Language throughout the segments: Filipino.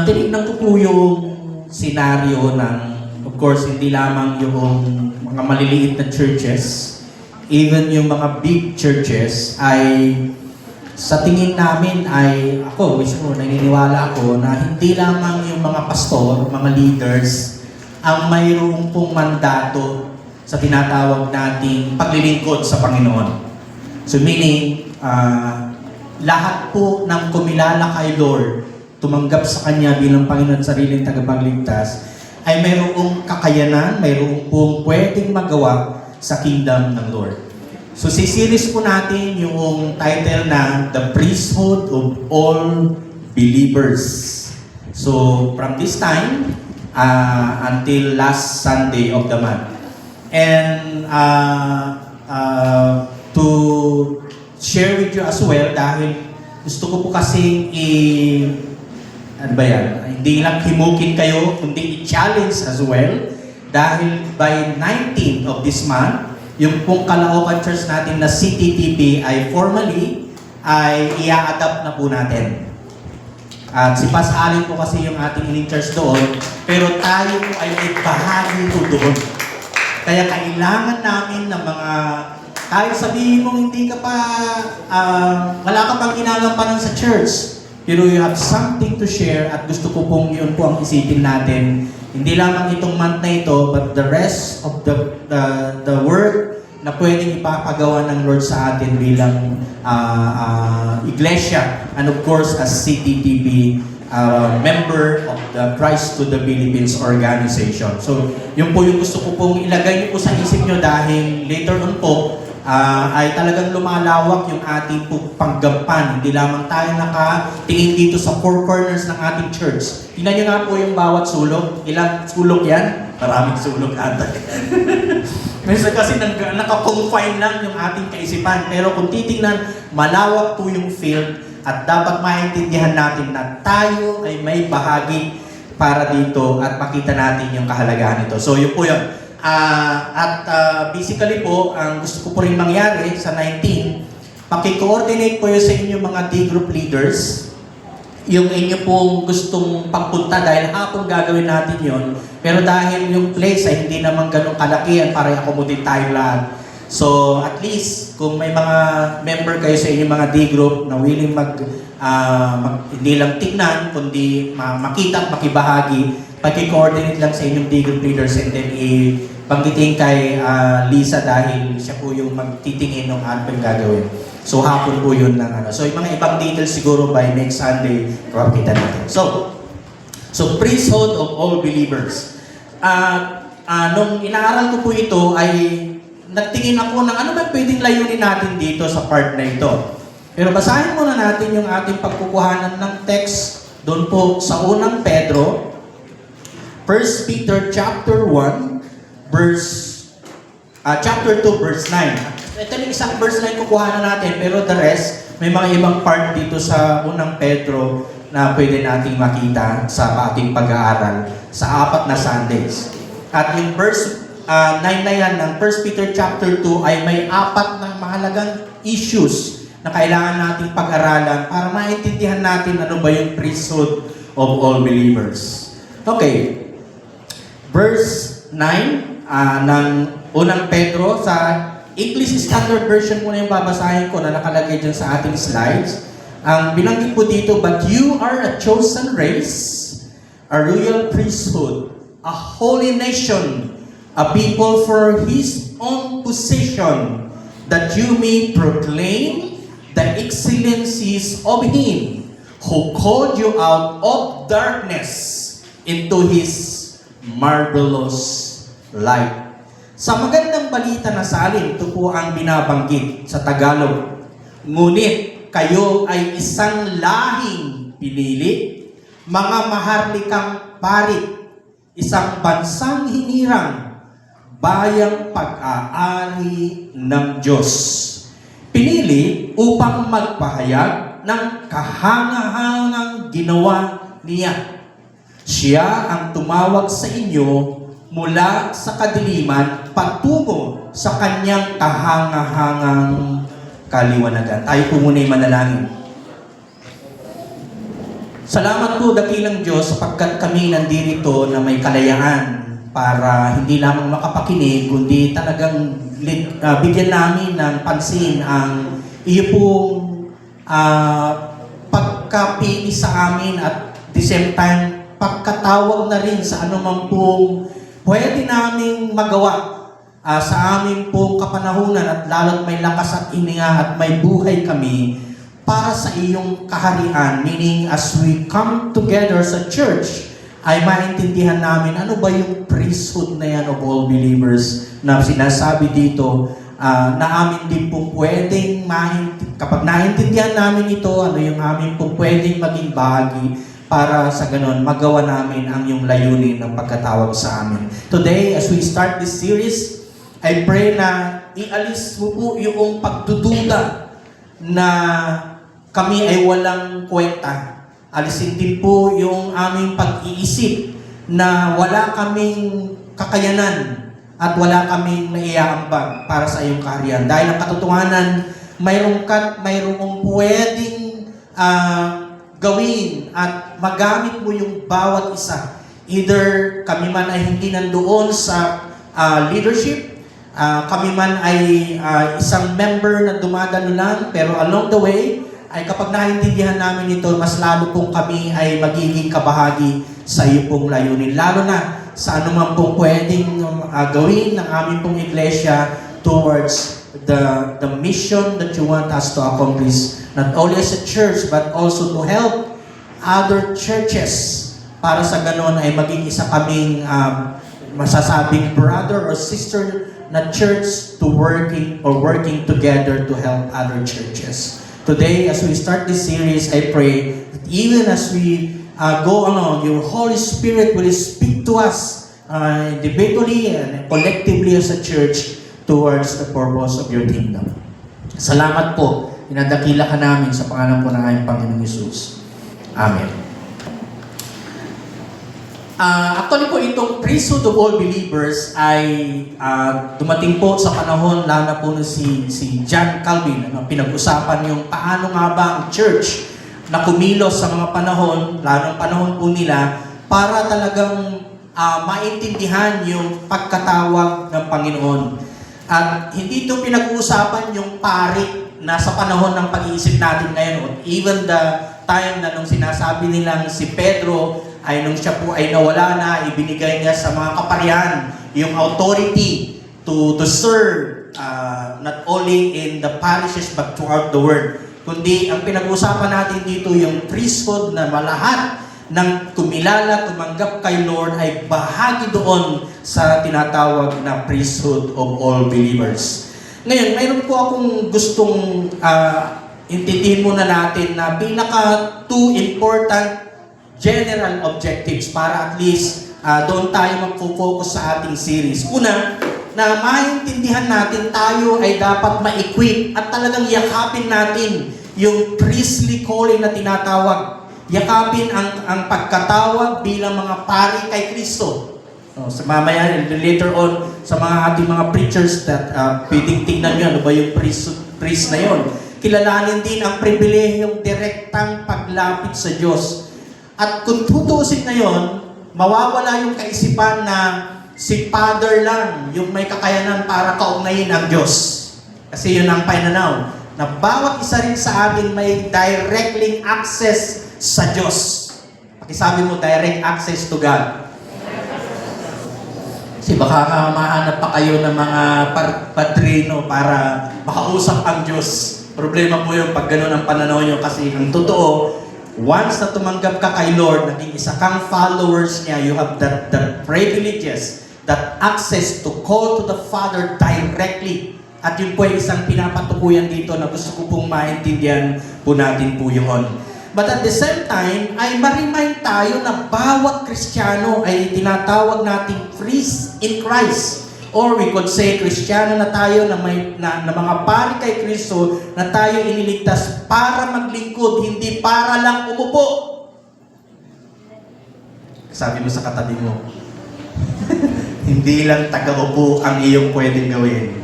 Tinignan ko po yung senaryo ng, of course, hindi lamang yung mga maliliit na churches, even yung mga big churches ay sa tingin namin ay, ako mismo naniniwala ako na hindi lamang yung mga pastor, mga leaders, ang mayroong pong mandato sa tinatawag nating paglilingkod sa Panginoon. So meaning, lahat po ng kumilala kay Lord, tumanggap sa Kanya bilang Panginoon at sariling tagapagligtas, ay mayroong kakayanan, mayroong pong pwedeng magawa sa kingdom ng Lord. So sisiris po natin yung title na The Priesthood of All Believers. So from this time until last Sunday of the month. And to share with you as well, dahil gusto ko po kasing hindi lang himukin kayo, kundi i-challenge as well. Dahil by 19th of this month, yung pong Caloocan Church natin na CTTP ay formally i-a-adapt na po natin. At si Pas Allen po kasi yung ating in-church doon, pero tayo po ay may bahagi po doon. Kaya kailangan namin ng mga, kahit sabihin mo hindi ka pa, wala ka pang ginagampanan sa church, pero you have something to share at gusto ko pong yun po ang isipin natin. Hindi lamang itong month na ito, but the rest of the work na pwedeng ipapagawa ng Lord sa atin bilang iglesia, and of course as CTTP member of the Christ to the Philippines organization. So yun po yung gusto ko pong ilagay niyo po sa isip niyo, dahil later on po ay talagang lumalawak yung ating panggampan. Hindi lamang tayo nakatingin dito sa four corners ng ating church. Tingnan nyo nga po yung bawat sulok. Ilang sulok yan? Maraming sulok ata. Minsan kasi naka-confine lang yung ating kaisipan. Pero kung titingnan, malawak po yung field at dapat maintindihan natin na tayo ay may bahagi para dito at makita natin yung kahalagahan nito. So yun po yun. Basically po, ang gusto ko po rin mangyari sa 19, paki-coordinate po yun sa inyo mga D-group leaders, yung inyo pong gustong pagpunta, dahil hapon gagawin natin yon. Pero dahil yung place ay hindi naman ganun kalakihan para i-accommodate tayo lahat. So at least, kung may mga member kayo sa inyong mga D-group na willing hindi lang tignan, kundi makita at makibahagi, paki-coordinate lang sa inyong D-group leaders, and then banggitin kay Lisa dahil siya po yung magtitingin ng ano yung gagawin. So hapon po yun ng ano. So yung mga ibang details siguro by next Sunday, kapakita natin. So priesthood of all believers. Nung inaaral ko po ito ay nagtingin ako ng ano ba pwedeng layunin natin dito sa part na ito. Pero basahin muna natin yung ating pagkukuhanan ng text doon po sa unang Pedro, 1 Peter chapter 1, chapter 2, verse 9. Ito yung isang verse 9 kukuhanan natin, pero the rest, may mga ibang part dito sa unang Pedro na pwede nating makita sa ating pag-aaral sa 4 na Sundays. At yung verse 9 na yan ng 1 Peter chapter 2 ay may 4 na mahalagang issues na kailangan nating pag-aralan para maintindihan natin ano ba yung priesthood of all believers. Okay. Verse 9 ng unang Pedro, sa English Standard Version muna yung babasahin ko na nakalagay dyan sa ating slides. Ang binanggit po dito, but you are a chosen race, a royal priesthood, a holy nation, a people for His own possession, that you may proclaim the excellencies of Him who called you out of darkness into His marvelous light. Sa magandang balita na salin, ito po ang binabanggit sa Tagalog. Ngunit kayo ay isang lahing pinili, mga maharlikang parit, isang bansang hinirang, bayang pag-aari ng Diyos. Pinili upang magpahayag ng kahangahangang ginawa niya. Siya ang tumawag sa inyo mula sa kadiliman patungo sa kanyang kahangahangang kaliwanagan. Tayo po muna yung manalangin. Salamat po, dakilang Diyos, sapagkat kami nandito na may kalayaan para hindi lamang makapakinig, kundi talagang bigyan namin ng pansin ang iyo pong pagkapili sa amin at the same time, pagkatawag na rin sa anumang pong pwede naming magawa sa amin pong kapanahunan at lalo't may lakas at hininga at may buhay kami para sa iyong kaharian, meaning as we come together sa church, ay maintindihan namin ano ba yung priesthood na yan of all believers na sinasabi dito na amin din pong pwedeng kapag naintindihan namin ito, ano yung amin pong pwedeng maging bahagi para sa ganon, magawa namin ang yung layunin ng pagkatawag sa amin. Today, as we start this series, I pray na ialis mo po yung pagdududa na kami ay walang kwenta. Alisin din po yung aming pag-iisip na wala kaming kakayanan at wala kaming maiaambag para sa iyong kaharian. Dahil ang katotohanan, mayroong pwedeng gawin at magamit mo yung bawat isa. Either kami man ay hindi nandoon sa leadership, kami man ay isang member na dumadalo lang, pero along the way, ay kapag naintindihan namin ito, mas lalo pong kami ay magiging kabahagi sa iyo pong layunin. Lalo na sa anuman pong pwedeng gawin ng aming pong iglesia towards the mission that you want us to accomplish. Not only as a church, but also to help other churches. Para sa ganon ay maging isa kaming masasabing brother or sister na church to working together to help other churches. Today, as we start this series, I pray that even as we go along, your Holy Spirit will speak to us individually and collectively as a church towards the purpose of your kingdom. Salamat po. Pinadakila ka namin sa pangalan po ng aming Panginoong Hesus. Amen. Actually po, itong priesthood of all believers ay dumating po sa panahon lalo po na si John Calvin. Pinag-usapan yung paano nga ba ang church na kumilos sa mga panahon, lalo panahon po nila, para talagang maintindihan yung pagkatawag ng Panginoon. At hindi ito pinag-uusapan yung pari na sa panahon ng pag-iisip natin ngayon. Even the time na nung sinasabi nilang si Pedro ay nung siya po ay nawala na, ibinigay niya sa mga kaparihan yung authority to serve not only in the parishes but throughout the world. Kundi ang pinag-usapan natin dito yung priesthood na malahat ng kumilala, tumanggap kay Lord ay bahagi doon sa tinatawag na priesthood of all believers. Ngayon, mayroon po akong gustong intindihin muna natin na pinaka two important general objectives para at least doon tayo magpo-focus sa ating series. Una, na maintindihan natin tayo ay dapat ma-equip at talagang yakapin natin yung priestly calling na tinatawag. Yakapin ang pagkatawag bilang mga pari kay Kristo. Sa mamaya, later on, sa mga ating mga preachers that pwedeng tingnan nyo, ano ba yung priest na yon? Kilalanin din ang pribilehiyong direktang paglapit sa Diyos. At kung tutusin na yon, mawawala yung kaisipan na si Father lang yung may kakayanan para kaugnayin ang Diyos. Kasi yun ang pananaw, na bawat isa rin sa atin may directly access sa Diyos. Pakisabi mo, direct access to God. Kasi baka mahanap pa kayo ng mga padrino para makausap ang Diyos. Problema po yung pag ganun ang pananaw nyo kasi ang totoo, once na tumanggap ka kay Lord, naging isa kang followers niya, you have that privileges, that access to call to the Father directly. At yun po ay isang pinapatukuyan dito na gusto ko pong maintindihan po natin po yun. But at the same time, ay ma-remind tayo na bawat Kristiyano ay tinatawag nating priest in Christ. Or we could say, Kristiyano na tayo na mga pari kay Kristo na tayo iniligtas para maglingkod, hindi para lang umupo. Sabi mo sa katabi mo, hindi lang taga-upo ang iyong pwedeng gawin.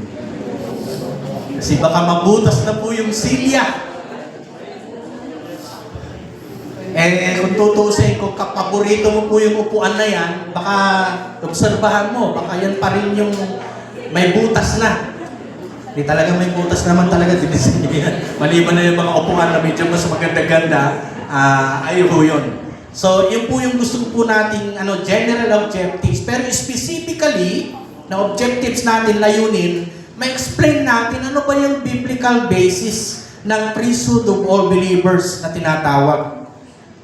Kasi baka mabutas na po yung silya. Kung kung tutusin, kung kapaborito mo po yung upuan na yan, baka obserbahan mo, baka yan pa rin yung may butas na. Hindi talaga may butas naman talaga dinisin yan. Maliban na yung mga upuan na medyo mas maganda-ganda, ayoko yun. So, yun po yung gusto po nating general objectives. Pero specifically, na objectives natin, layunin, ma-explain natin ano ba yung biblical basis ng priesthood of all believers na tinatawag.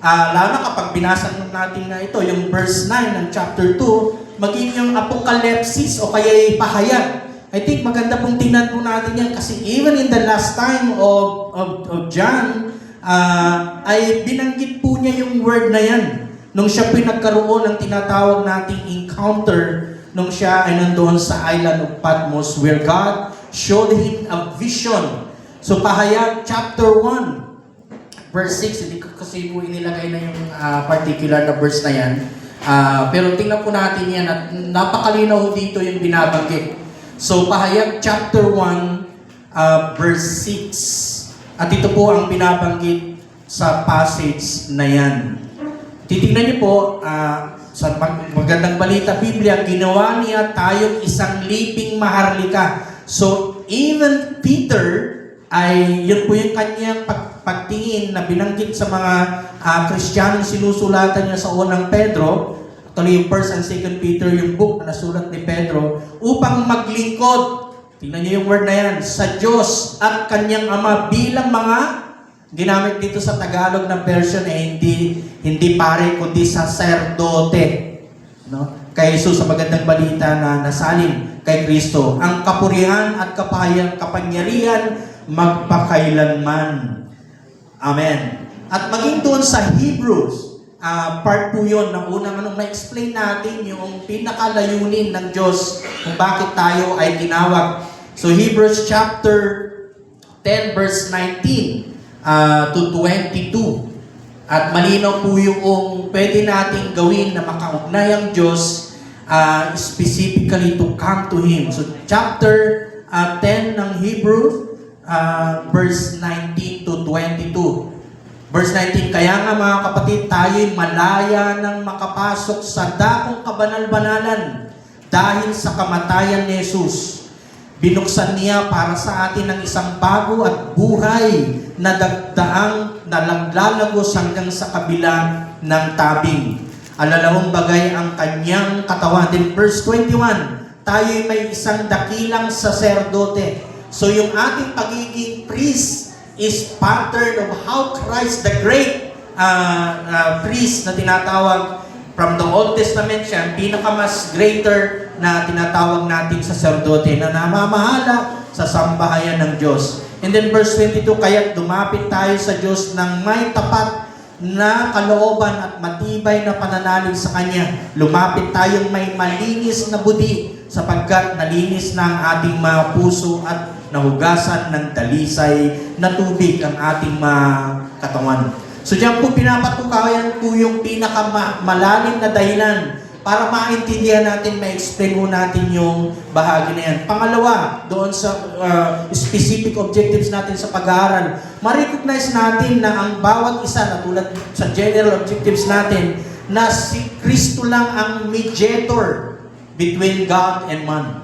Lalo na kapag binasa natin na ito, yung verse 9 ng chapter 2, maging yung apocalypsis o kaya pahayag. I think maganda pong tingnan po natin yan kasi even in the last time of John, ay binanggit po niya yung word na yan. Nung siya pinagkaroon ng tinatawag nating encounter, nung siya ay nandoon sa island of Patmos where God showed him a vision. So pahayag chapter 1, verse 6, hindi ko kasi po inilagay na yung particular na verse na yan. Pero tingnan po natin yan at napakalinaw dito yung binabanggit. So, pahayag chapter 1, verse 6. At ito po ang binabanggit sa passage na yan. Titingnan niyo po, sa magandang balita, Biblia, ginawa niya tayong isang liping maharlika. So, even Peter, ay yun po yung kanyang pagtingin na binanggit sa mga Kristiyanong sinusulatan niya sa unang Pedro. Actually, yung 1st and 2nd Peter, yung book na nasulat ni Pedro, upang maglingkod, tingnan niyo yung word na yan, sa Diyos at Kanyang Ama bilang mga, ginamit dito sa Tagalog na version, hindi pare, kundi saserdote. No? Kay Jesus sa magandang balita na nasalin kay Kristo, ang kapurihan at kapangyarihan magpakailanman. Amen. At maging doon sa Hebrews, part po yun ng unang na-explain natin yung pinakalayunin ng Diyos kung bakit tayo ay tinawag. So Hebrews chapter 10 verse 19 to 22. At malinaw po yung pwede nating gawin na makaugnay ang Diyos specifically to come to Him. So chapter 10 ng Hebrews verse 19 to 22. Verse 19, kaya nga mga kapatid, tayo'y malaya ng makapasok sa dakong kabanal-banalan dahil sa kamatayan ni Jesus. Binuksan niya para sa atin ang isang bago at buhay na dagdaang nalaglalagos hanggang sa kabila ng tabing. Alalawang bagay ang kanyang katawan. Then verse 21, tayo'y may isang dakilang saserdote. So yung ating pagiging priest is pattern of how Christ, the great priest na tinatawag from the Old Testament siya, pinakamas greater na tinatawag nating saserdote na namamahala sa sambahayan ng Diyos. And then verse 22, kaya't lumapit tayo sa Diyos ng may tapat na kalooban at matibay na pananalig sa Kanya. Lumapit tayong may malinis na budi sapagkat nalinis na ang ating mga puso at nahugasan ng dalisay na tubig ang ating mga katawan. So diyan po pinapatukayan po yung pinakamalalim na dahilan para maintindihan natin, ma-explain mo natin yung bahagi na yan. Pangalawa, doon sa specific objectives natin sa pag-aaral, ma-recognize natin na ang bawat isa, na tulad sa general objectives natin, na si Kristo lang ang mediator between God and man.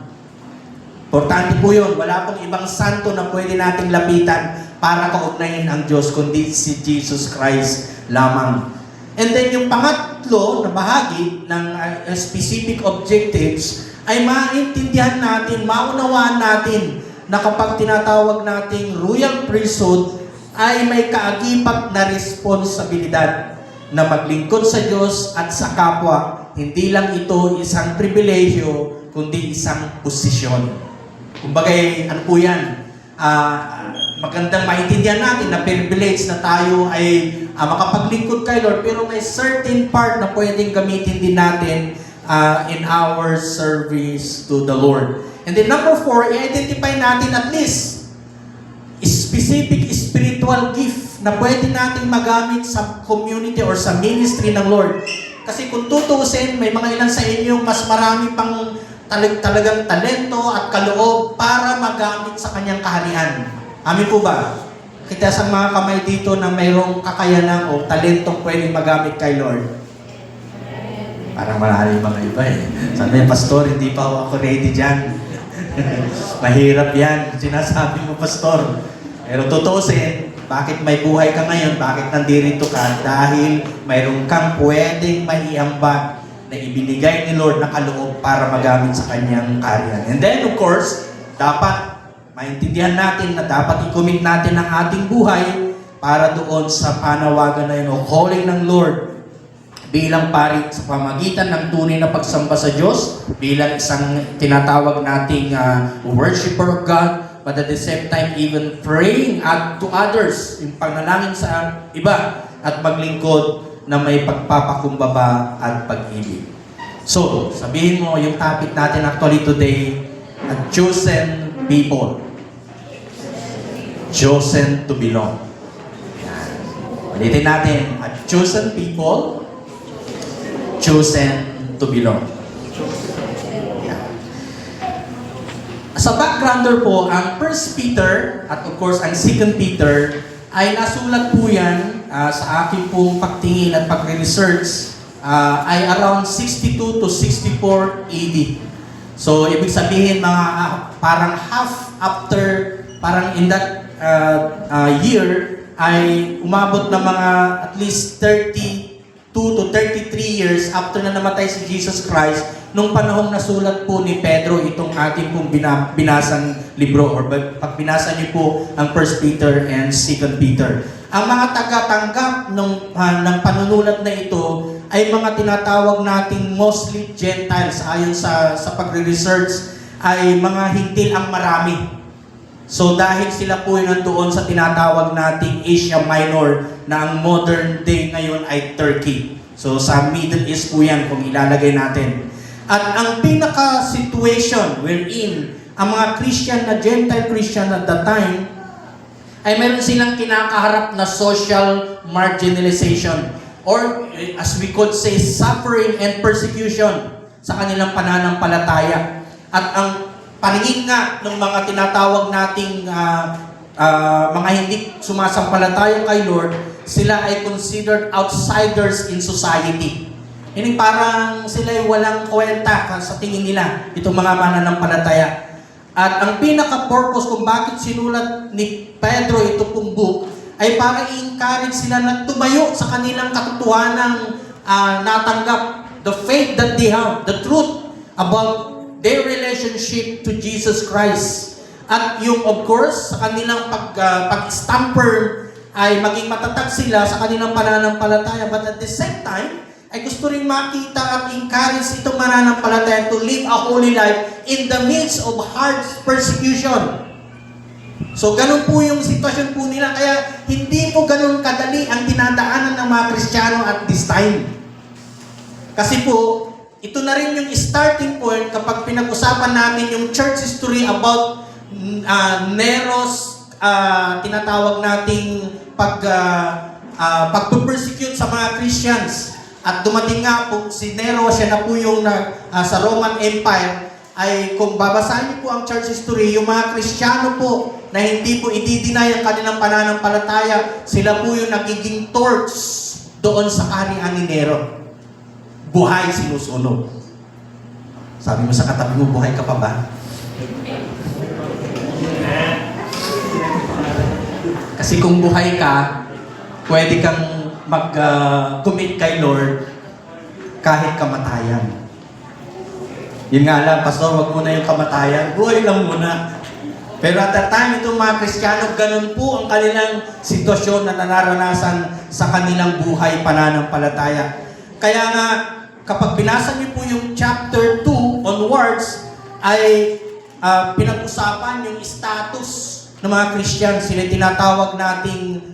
Importante po yun. Wala pong ibang santo na pwede nating lapitan para kaugnayin ang Diyos, kundi si Jesus Christ lamang. And then yung pangatlo na bahagi ng specific objectives ay maintindihan natin, maunawaan natin na kapag tinatawag nating royal priesthood ay may kaagibag na responsibilidad na maglingkod sa Diyos at sa kapwa. Hindi lang ito isang pribilehyo, kundi isang posisyon. Kumbaga, ano po yan? Magandang maintindihan natin na privilege na tayo ay makapaglingkod kay Lord, pero may certain part na pwedeng gamitin din natin in our service to the Lord. And then number 4, i-identify natin at least specific spiritual gift na pwede natin magamit sa community or sa ministry ng Lord. Kasi kung tutuusin, may mga ilan sa inyo mas marami pang talagang talento at kaloob para magamit sa kanyang kaharian. Amin po ba? kita sa mga kamay dito na mayroong kakayanan o talentong pwedeng magamit kay Lord? Parang malalim mga iba eh. Sabi niya, Pastor, hindi pa ako ready dyan. Mahirap yan. Sinasabi mo, Pastor. Pero tutusin, bakit may buhay ka ngayon? Bakit nandito ka? Dahil mayroon kang pwedeng maiambag na ibinigay ni Lord na kaloob para magamit sa kanyang karyan. And then, of course, dapat maintindihan natin na dapat i-commit natin ang ating buhay para doon sa panawagan na yun o calling ng Lord bilang pari sa pamagitan ng tunay na pagsamba sa Diyos, bilang isang tinatawag nating worshiper of God, but at the same time even praying to others, yung panalangin sa iba, at maglingkod na may pagpapakumbaba at pag-ibig. So, sabihin mo yung topic natin actually today, a chosen people. Chosen to belong. Yan. Ulitin natin, a chosen people, chosen to belong. Yeah. Sa backgrounder po, ang 1 Peter at of course ang 2 Peter ay nasulat po yan sa aking pong pagtingin at pagre-research ay around 62 to 64 AD. So, ibig sabihin mga parang half after, parang in that year ay umabot na mga at least 32 to 33 years after na namatay si Jesus Christ nung panahong nasulat po ni Pedro itong ating pong binasang libro or pag binasa niyo po ang 1 Peter and 2 Peter. Ang mga tagatanggap ng panunulat na ito ay mga tinatawag nating mostly Gentiles ayon sa pagre-research ay mga hintil ang marami. So dahil sila po ay nandoon sa tinatawag nating Asia Minor na ang modern day ngayon ay Turkey. So sa Middle East po yan kung ilalagay natin. At ang pinaka-situation wherein ang mga Christian na Gentile Christian at that time ay meron silang kinakaharap na social marginalization or as we could say suffering and persecution sa kanilang pananampalataya. At ang paningin nga ng mga tinatawag nating mga hindi sumasampalataya kay Lord, sila ay considered outsiders in society. Hindi parang sila ay walang kwenta sa tingin nila, itong mga mananampalataya. At ang pinaka-purpose kung bakit sinulat ni Pedro ito pong book ay para i-encourage sila na tumayo sa kanilang katotohanang natanggap, the faith that they have, the truth about their relationship to Jesus Christ. At yung of course, sa kanilang pag-stamper ay maging matatag sila sa kanilang pananampalataya. But at the same time, ay gusto rin makita at encourage itong mananampalataya to live a holy life in the midst of hard persecution. So, ganun po yung sitwasyon po nila. Kaya, hindi po ganun kadali ang dinadaanan ng mga Kristiyano at this time. Kasi po, ito na rin yung starting point kapag pinag-usapan natin yung church history about Nero's tinatawag nating pag-persecute sa mga Christians. At dumating nga po si Nero, siya na po yung sa Roman Empire, ay kung babasahin niyo po ang church history, yung mga Kristiyano po na hindi po i-deny ang kanilang pananampalataya, sila po yung nagiging torch doon sa kaharian ni Nero. Buhay sinusunod. Sabi mo sa katabi mo, buhay ka pa ba? Kasi kung buhay ka, pwede kang mag-commit kay Lord kahit kamatayan. Yun nga lang, Pastor, wag muna yung kamatayan. Buhay lang muna. Pero at that time, itong mga Kristiyano, ganun po ang kanilang sitwasyon na nararanasan sa kanilang buhay pananampalataya. Kaya nga, kapag binasa niyo po yung chapter 2 onwards, ay pinag-usapan yung status ng mga Christian. Sila tinatawag nating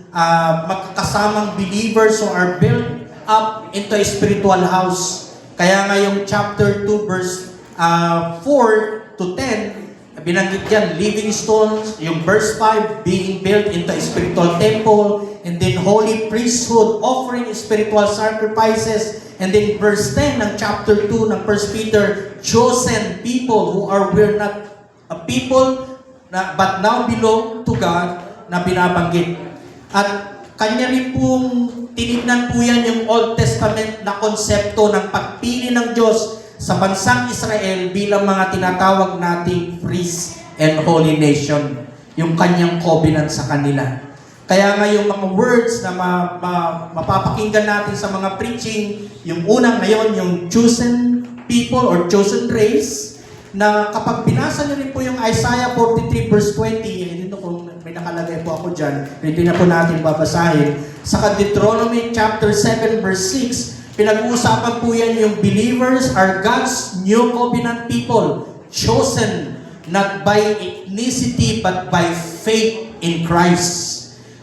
magkakasamang believers who are built up into a spiritual house. Kaya nga yung chapter 2 verse 4 to 10, binanggit dyan, living stones. Yung verse 5, being built into a spiritual temple. And then holy priesthood, offering spiritual sacrifices. And then verse 10 ng chapter 2 ng 1 Peter, chosen people who are, we're not a people but now belong to God, na binabanggit. At kanya rin pong tinignan po yan yung Old Testament na konsepto ng pagpili ng Diyos sa bansang Israel bilang mga tinatawag nating priest and holy nation. Yung kanyang covenant sa kanila. Kaya nga yung mga words na mapapakinggan natin sa mga preaching, yung unang ngayon, yung chosen people or chosen race, na kapag binasa niyo rin po yung Isaiah 43 verse 20, dito kung may nakalagay po ako dyan, hindi na po natin babasahin. Sa Deuteronomy chapter 7 verse 6, pinag-uusapan po yan yung believers are God's new covenant people, chosen not by ethnicity but by faith in Christ.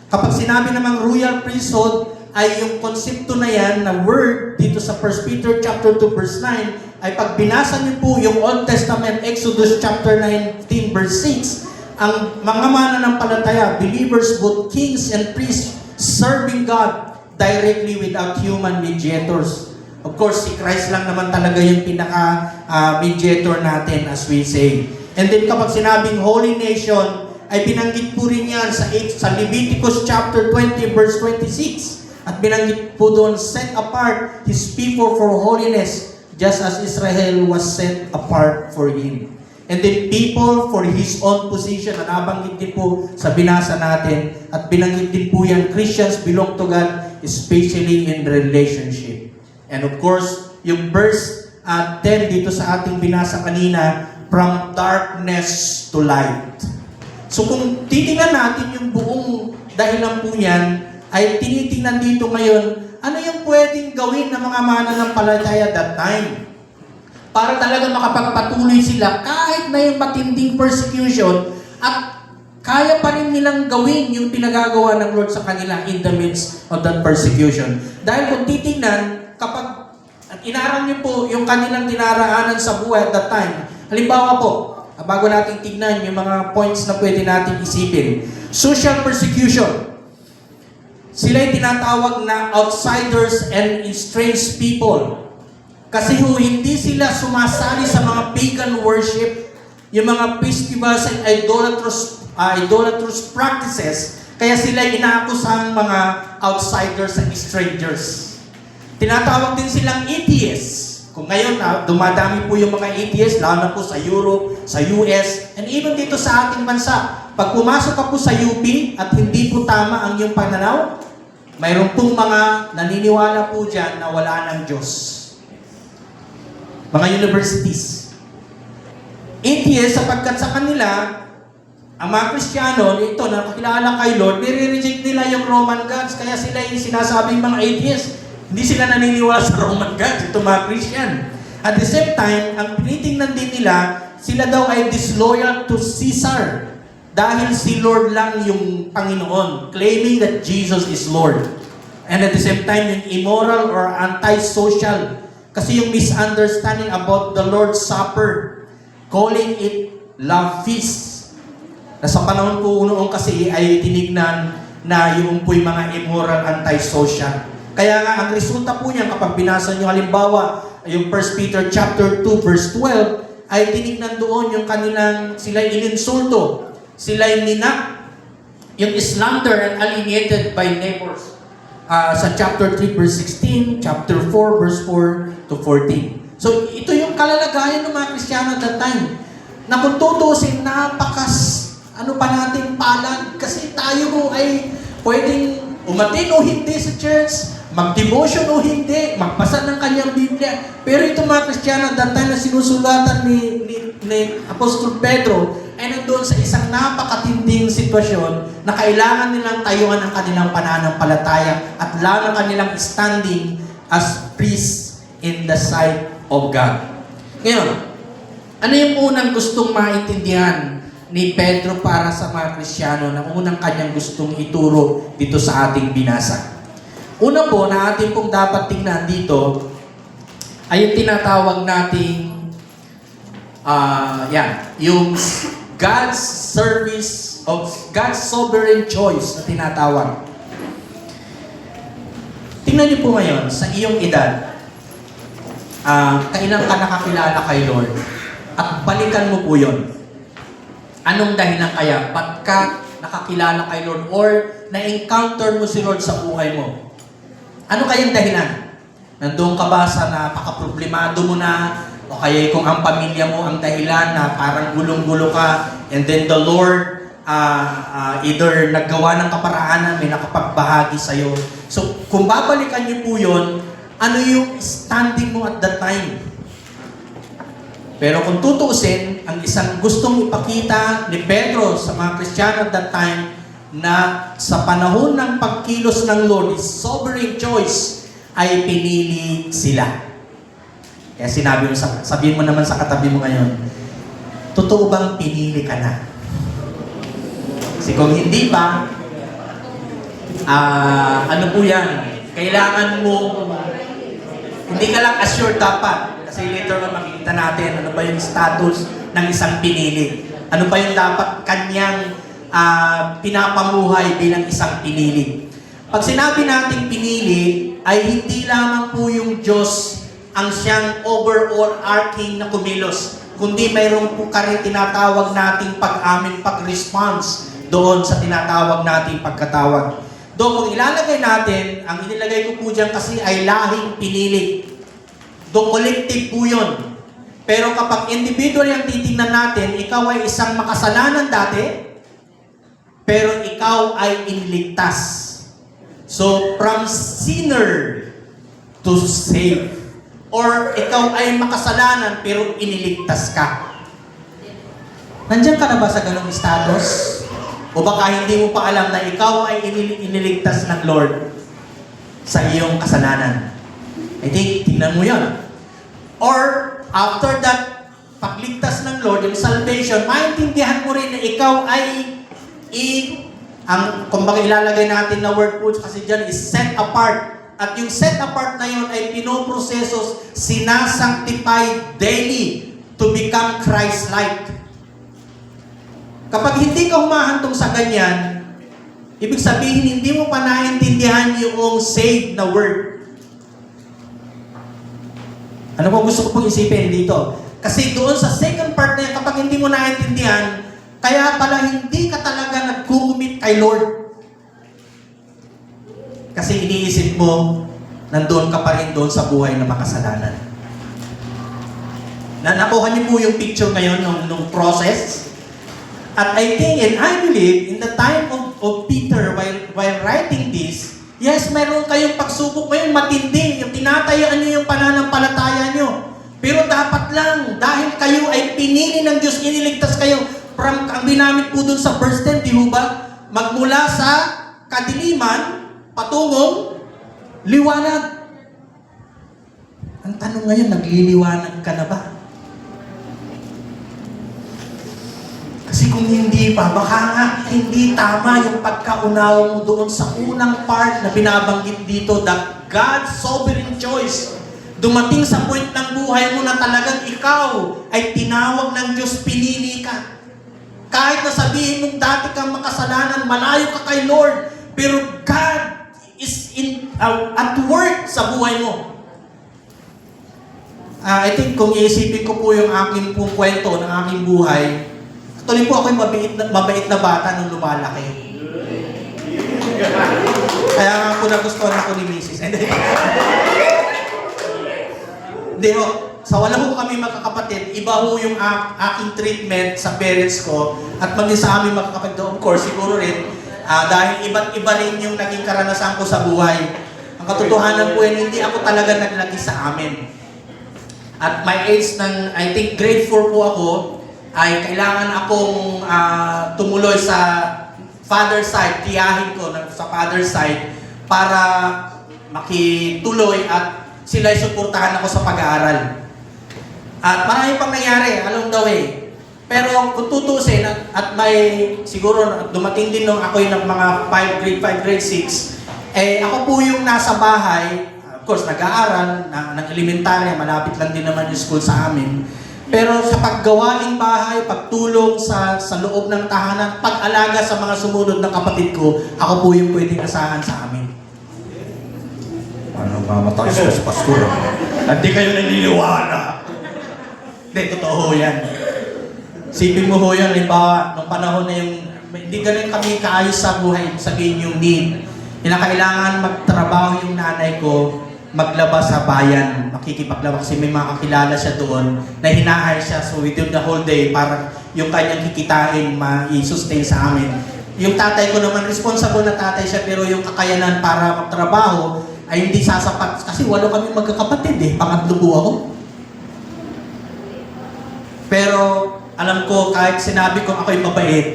Kapag sinabi namang royal priesthood, ay yung konsepto na yan, na word dito sa 1 Peter chapter 2 verse 9, ay pag binasa niyo po yung Old Testament, Exodus chapter 19 verse 6, ang mga mananampalataya, believers, both kings and priests, serving God directly without human mediators. Of course, si Christ lang naman talaga yung pinaka-mediator natin, as we say. And then kapag sinabing holy nation, ay binanggit po rin yan sa Leviticus chapter 20 verse 26. At binanggit po doon, set apart His people for holiness, just as Israel was set apart for Him. And then people for His own position, na nabanggit din po sa binasa natin. At binanggit din po yan, Christians belong to God, especially in relationship. And of course, yung verse 10 dito sa ating binasa kanina, from darkness to light. So kung titingnan natin yung buong dahilan po yan, ay tinitingnan dito ngayon, ano yung pwedeng gawin ng mga mananampalataya that time? Para talaga makapagpatuloy sila kahit na yung matinding persecution at kaya pa rin nilang gawin yung pinagagawa ng Lord sa kanila in the midst of that persecution. Dahil kung titingnan, kapag at inaral niyo po yung kanilang dinaraanan sa buhay at that time, halimbawa po, bago natin tignan yung mga points na pwede natin isipin. Social persecution. Sila'y tinatawag na outsiders and estranged people. Kasi hindi sila sumasali sa mga pagan worship, yung mga festivals and idolatrous practices, kaya sila'y inaakusang mga outsiders and strangers. Tinatawag din silang atheists. Kung ngayon, dumadami po yung mga atheists, lalo na po sa Europe, sa US, and even dito sa ating bansa. Pag pumasok ka po sa UP at hindi po tama ang iyong pananaw, mayroon pong mga naniniwala po dyan na wala ng Diyos. Mga universities. Atheists, sapagkat sa kanila, ang mga Kristiyano, ito, na nakakilala kay Lord, nire-reject nila yung Roman gods, kaya sila yung sinasabing mga atheists. Hindi sila naniniwala sa Roman gods, ito mga Christian. At the same time, ang tinitingnan din nila, sila daw ay disloyal to Caesar. Dahil si Lord lang yung Panginoon, claiming that Jesus is Lord. And at the same time, yung immoral or anti-social. Kasi yung misunderstanding about the Lord's Supper, calling it love feast. Na sa panahon po noon kasi ay tinignan na yung po'y mga immoral, anti-social. Kaya nga, ang resulta po niyan, kapag binasa nyo halimbawa, yung 1 Peter chapter 2 verse 12, ay tinignan doon yung kanilang, sila'y ininsulto, sila'y ninak, yung slander and alienated by neighbors. Sa chapter 3 verse 16, chapter 4 verse 4 to 14. So, ito yung kalalagayan ng mga Kristiyano at that time. Na kung tutusin, ano pa natin palad, kasi tayo ay pwedeng umatin o hindi sa church, mag-devotion o hindi, magbasa ng kanyang Biblia. Pero itong mga Kristiyano at that time na sinusulatan ni Apostol Pedro ay nandoon sa isang napakatinding sitwasyon na kailangan nilang tayuan ang kanilang pananampalataya at lalo ang kanilang standing as priests in the sight of God. Ngayon, ano yung unang gustong maintindihan ni Pedro para sa mga Kristiyano na unang kanyang gustong ituro dito sa ating binasa? Una po na ating pong dapat tingnan dito ay yung tinatawag nating yung God's service of God's sovereign choice na tinatawag. Tingnan niyo po ngayon sa iyong edad, kailan ka nakakilala kay Lord at balikan mo po yon. Anong dahilan kaya? Ba't ka nakakilala kay Lord or na-encounter mo si Lord sa buhay mo? Ano kayang dahilan? Nandun ka ba sa napaka-problemado mo na o kaya kung ang pamilya mo ang dahilan na parang gulong-gulo ka and then the Lord either naggawa ng kaparaanan, may nakapagbahagi sa'yo. So, kung babalikan niyo po yun, ano yung standing mo at that time? Pero kung tutuusin, ang isang gustong ipakita ni Pedro sa mga Kristiyano at that time na sa panahon ng pagkilos ng Lord, His sovereign choice, ay pinili sila. Kaya sinabi mo, sabihin mo naman sa katabi mo ngayon, totoo bang pinili ka na? Kasi kung hindi pa, ano po yan, kailangan mo, hindi ka lang assured dapat. Kasi later on makikita natin ano ba yung status ng isang pinili. Ano ba yung dapat kanyang pinapamuhay bilang isang pinili. Pag sinabi natin pinili, ay hindi lamang po yung Diyos ang siyang overarching na kumilos, kundi mayroon po ka rin tinatawag nating pag-amin, pag-response doon sa tinatawag nating pagkatawag. Doon kung ilalagay natin, ang inilagay ko po dyan kasi ay lahing pinili. Do collective po yun. Pero kapag individual yung titingnan natin, ikaw ay isang makasalanan dati, pero ikaw ay iniligtas. So, from sinner to save. Or ikaw ay makasalanan, pero iniligtas ka. Nandiyan ka na ba sa ganong status? O baka hindi mo pa alam na ikaw ay iniligtas ng Lord sa iyong kasalanan? I think, tingnan mo yan. Or, after that, pagligtas ng Lord, yung salvation, maintindihan mo rin na ikaw ay kumbaga ilalagay natin na word po kasi dyan is set apart. At yung set apart na yun ay pinoproseso, sinasanctified daily to become Christ-like. Kapag hindi ka humahantong sa ganyan, ibig sabihin hindi mo pa naintindihan yung saved na word. Ano po gusto ko pong isipin dito? Kasi doon sa second part na yan, kapag hindi mo naintindihan, kaya pala hindi ka talaga nag-commit kay Lord. Kasi iniisip mo, nandoon ka pa rin doon sa buhay na makasalanan. Nakuha niyo po yung picture ngayon nung process. At I think and I believe, in the time of Peter, while writing this, yes, meron kayong pagsubok ngayon matindi, yung tinatayaan niyo yung pananampalataya niyo. Pero dapat lang, dahil kayo ay pinili ng Diyos, iniligtas kayo. Ang binamit po dun sa verse 10, di ba? Magmula sa kadiliman, patungong liwanag. Ang tanong ngayon, nagliliwanag ka na ba? Kasi kung hindi pa, baka nga hindi tama yung pagkaunawa mo doon sa unang part na binabanggit dito, that God's sovereign choice. Dumating sa point ng buhay mo na talagang ikaw ay tinawag ng Diyos, pinili ka. Kahit na sabihin mong dati kang makasalanan, malayo ka kay Lord, pero God is at work sa buhay mo. I think kung iisipin ko po yung aking pong kwento ng aking buhay, tuloy po ako'y mabait na bata nung lumalaki. Kaya nga po nagustuhan ako ni Mrs. Hindi ho, sa wala ho kami magkakapatid, iba ho yung aking treatment sa parents ko at maging sa aming magkakapatid. Of course, siguro rin, dahil iba't iba rin yung naging karanasan ko sa buhay. Ang katotohanan po yan, hindi ako talaga naglaki sa amin. At my age ng, I think grade 4 po ako, ay kailangan akong tumuloy sa father side, tiyahin ko sa father side para makituloy at sila'y suportahan ako sa pag-aaral. At marami pang nangyari along the way. Pero kung tutusin at may siguro dumating din nung ako yung mga grade 5, grade 6, ako po yung nasa bahay, of course nag-aaral ng elementarya, malapit lang din naman yung school sa amin. Pero sa paggawaing bahay, pagtulong sa loob ng tahanan, pag-alaga sa mga sumunod na kapatid ko, ako po yung pwedeng asahan sa amin. Ano, mamatay sa pastor? Hindi kayo naniniwala. Hindi, totoo yan. Sipin mo ho yan, nung panahon na yung hindi ganun kami kaayos sa buhay, sabihin yung need. Kinakailangan magtrabaho yung nanay ko, maglaba sa bayan, makikipaglaba kasi may mga kakilala siya doon na hinahay siya, so within the whole day para yung kanyang kikitain ma-sustain sa amin. Yung tatay ko naman, responsible na tatay siya, pero yung kakayanan para magtrabaho ay hindi sasapat kasi 8 kami magkakapatid pangatlo po ako. Pero alam ko kahit sinabi kong ako'y mabait,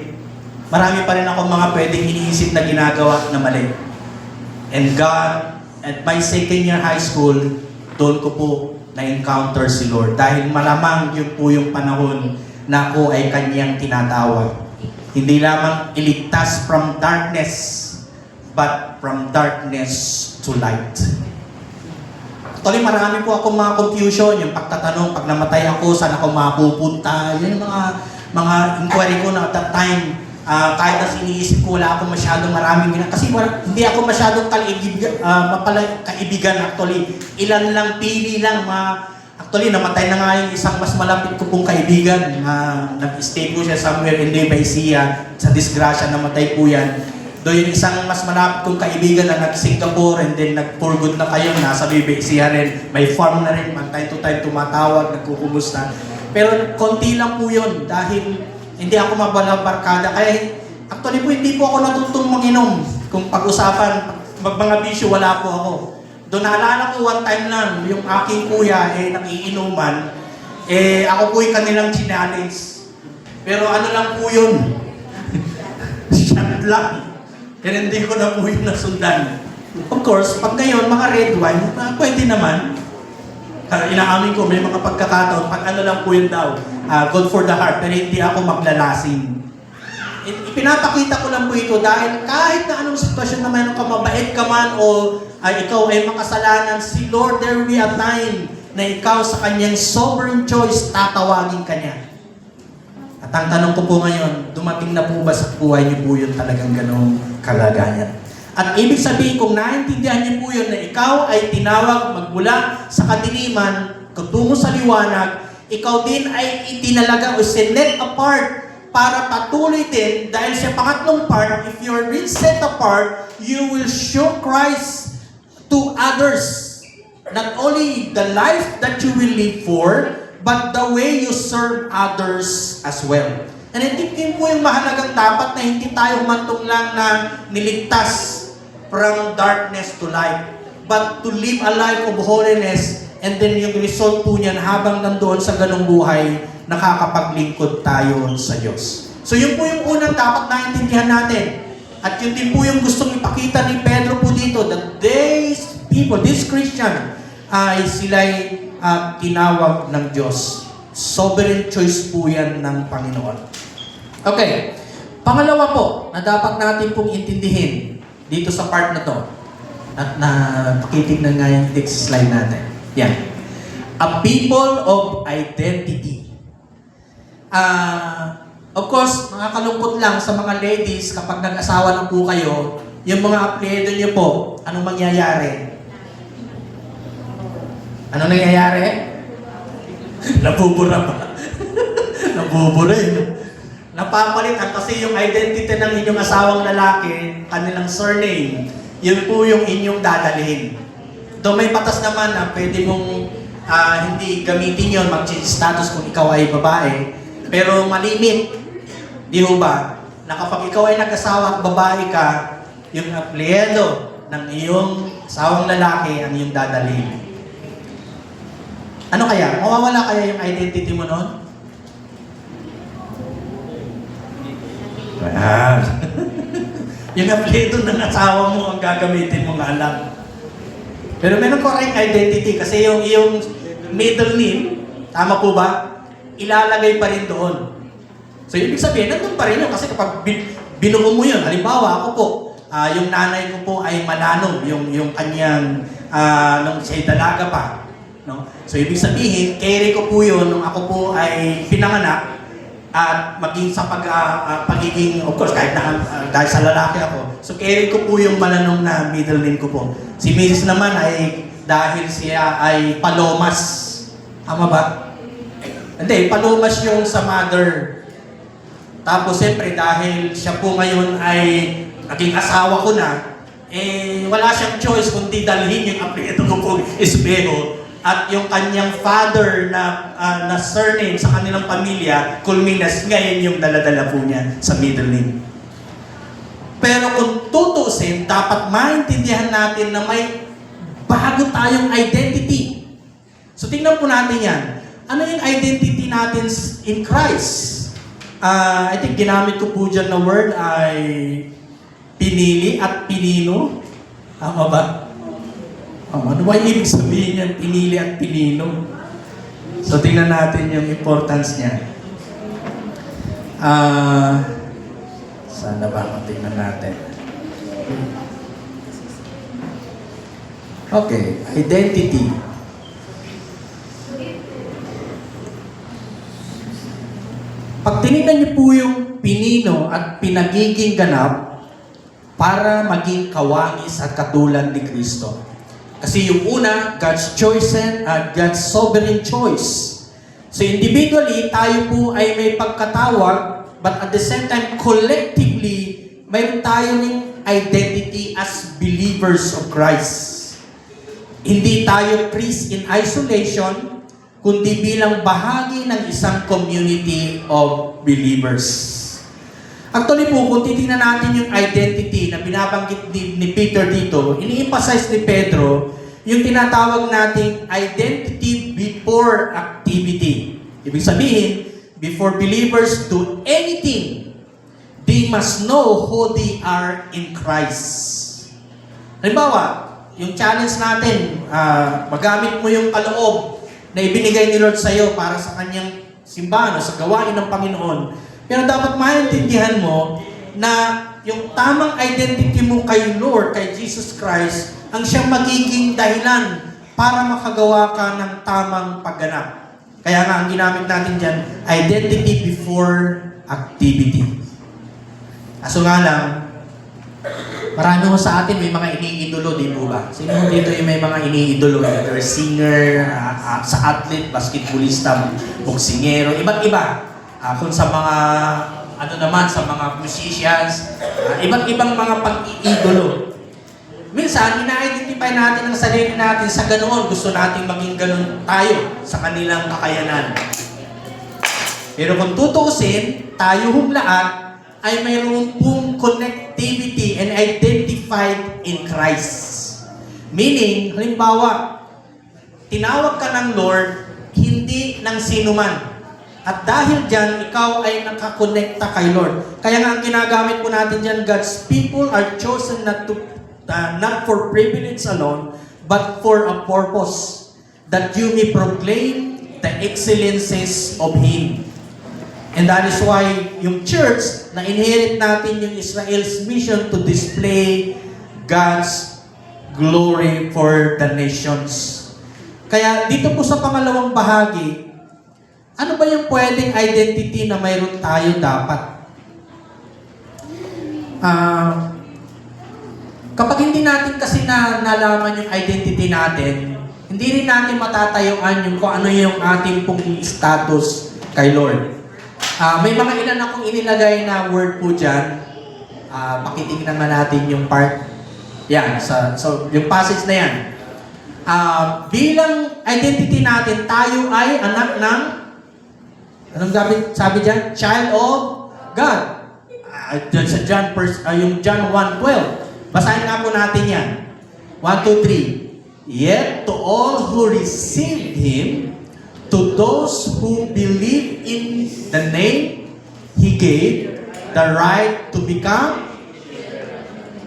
marami pa rin ako mga pwedeng iniisip na ginagawa na mali. And God, at my second year high school, doon ko po na-encounter si Lord. Dahil malamang yun po yung panahon na ako ay kanyang tinatawag. Hindi lamang iligtas from darkness, but from darkness to light. Actually, marami po akong mga confusion, yung pagtatanong, pag namatay ako, saan ako mapupunta, yun yung mga inquiry ko na at that time, kahit na siniisip ko, wala akong masyadong maraming kasi hindi ako masyadong kaibigan actually. Ilan lang, pili lang, actually namatay na nga yung isang mas malapit ko pong kaibigan, nag-stay po siya somewhere in Nueva Ecija, sa disgrasya, namatay po yan. Doon yung isang mas malapit kong kaibigan na nag-Singapore and then nag-for good na kayo, nasa Nueva Ecija rin, may farm na rin, man time to time tumatawag, nagkukumusta. Pero konti lang po yun dahil hindi ako mabalang barkada. Kaya actually po, hindi po ako natutong mag-inom. Kung pag-usapan, mga bisyo, wala po ako. Doon naalala ko one time lang, yung aking kuya nakiinuman, ako po yung kanilang challenge. Pero ano lang po yun? Shot lang. Pero hindi ko na po yung nasundan. Of course, pag ngayon, mga red wine, pwede naman. Inaamin ko, may mga pagkakataon, pag ano lang po yun daw, good for the heart, pero hindi ako maglalasing. Ipinapakita ko lang po ito dahil kahit na anong sitwasyon na mayroon ka, mabait ka man o ikaw ay makasalanan, si Lord, there will be a time na ikaw sa kanyang sovereign choice, tatawagin ka niya. At ang tanong ko po ngayon, dumating na po ba sa buhay niyo po yun talagang ganong kalagayan? At ibig sabihin, kung naintindihan niyo po yun na ikaw ay tinawag magmula sa kadiliman, tungo sa liwanag, ikaw din ay itinalaga o sinet apart para patuloy din, dahil sa pangatlong part, if you're being set apart, you will show Christ to others. Not only the life that you will live for, but the way you serve others as well. And I think yun po yung mahalagang dapat na hindi tayo mantong lang na niligtas from darkness to light, but to live a life of holiness, and then yung result po niyan habang nandoon sa ganong buhay, nakakapaglingkod tayo sa Diyos. So yun po yung unang dapat naintindihan natin. At yun din po yung gustong ipakita ni Pedro po dito, that these people, this Christian, ay sila'y tinawag ng Diyos. Sovereign choice po yan ng Panginoon. Okay. Pangalawa po, na dapat natin pong intindihin dito sa part na to, at pakitignan nga yung next slide natin. Yan. A people of identity. Of course, makakalungkot lang sa mga ladies kapag nag-asawa na po kayo, yung mga apelyido niyo po, anong mangyayari? Ano nangyayari? Nabubura pa. Nabubura napapalitan kasi yung identity ng inyong asawang lalaki, kanilang surname, yun po yung inyong dadalhin. Though may batas naman na pwede mong hindi gamitin yun, mag-change status kung ikaw ay babae, pero malimit, di ho ba, na kapag ikaw ay nag-asawa at babae ka, yung apelyido ng iyong asawang lalaki ang iyong dadalhin. Ano kaya? Mawawala kaya yung identity mo noon? Yung apelyido ng asawa mo ang gagamitin mo nga lang. Pero meron ko rin identity kasi yung iyong middle name, tama po ba? Ilalagay pa rin doon. So ibig sabihin, nandun pa rin yun kasi kapag binuo mo yun, halimbawa ako po, yung nanay ko po ay Mananong, yung kanyang, nung siya'y dalaga pa. No? So ibig sabihin, carry ko po yun nung ako po ay pinanganak, at maging sa pagiging, of course, kahit na dahil sa lalaki ako, so carry ko po yung Mananong na middle name ko po. Si Mrs. naman ay dahil siya ay Palomas. Tama ba? Hindi, Palomas yung sa mother. Tapos siyempre dahil siya po ngayon ay naging asawa ko na, wala siyang choice kundi dalhin yung apelyido ko pong Espejo at yung kanyang father na surname sa kanilang pamilya, Culminas, ngayon yung daladala po niya sa middle name. Pero kung tutusin, dapat maintindihan natin na may bago tayong identity. So tingnan po natin yan. Ano yung identity natin in Christ? I think ginamit ko po dyan na word ay pinili at pinino. Tama ba? Ano ba yung ibig sabihin yan? Pinili at pinino. So tingnan natin yung importance niya. Sana ba? Tingnan natin. Okay, identity. Pag tinignan niyo po yung pinino at pinagiging ganap para maging kawangis at katulad ni Kristo. Kasi yung una, God's chosen, God's sovereign choice. So individually, tayo po ay may pagkatawag, but at the same time, collectively, mayroon tayo ng identity as believers of Christ. Hindi tayo Christ in isolation, kundi bilang bahagi ng isang community of believers. Actually po, kung titingnan natin yung identity na binabanggit ni Peter dito, ini-emphasize ni Pedro yung tinatawag nating identity before activity. Ibig sabihin, before believers do anything, they must know who they are in Christ. Halimbawa, yung challenge natin, magamit mo yung kaloob na ibinigay ni Lord sa iyo para sa kanyang simbahan o sa gawain ng Panginoon. Pero dapat maintindihan mo na yung tamang identity mo kay Lord, kay Jesus Christ, ang siyang magiging dahilan para makagawa ka ng tamang pagganap. Kaya nga, ang ginamit natin dyan, identity before activity. Kaso nga lang, marami mo sa atin may mga iniidolo, di po ba? Sino mo dito yung may mga iniidolo? Either singer, sa athlete, basketballista, boksingero, iba't iba. Kung sa mga, sa mga musicians, iba't ibang mga pag-iidolo. Minsan, ina-identify natin ang sarili natin sa ganoon. Gusto natin maging ganoon tayo sa kanilang kakayanan. Pero kung tutuusin, tayo hong lahat ay mayroon pong connectivity and identified in Christ. Meaning, halimbawa, tinawag ka ng Lord, hindi ng sinuman. At dahil dyan, ikaw ay nakakonekta kay Lord. Kaya nga ang ginagamit po natin dyan, God's people are chosen not for privilege alone, but for a purpose, that you may proclaim the excellences of Him. And that is why yung church, na inherit natin yung Israel's mission to display God's glory for the nations. Kaya dito po sa pangalawang bahagi, ano ba yung pwedeng identity na mayroon tayo dapat? Kapag hindi natin kasi nalaman yung identity natin, hindi rin natin matatayuan yung kung ano yung ating pong status kay Lord. May mga ilan akong inilagay na word po dyan. Pakitingnan na natin yung part. Yan, so yung passage na yan. Bilang identity natin, tayo ay anak ng, anong sabi dyan? Child of God. Sa yung John 1:12. Basahin nga po natin yan. 1, 2, 3. Yet to all who received Him, to those who believe in the name He gave, the right to become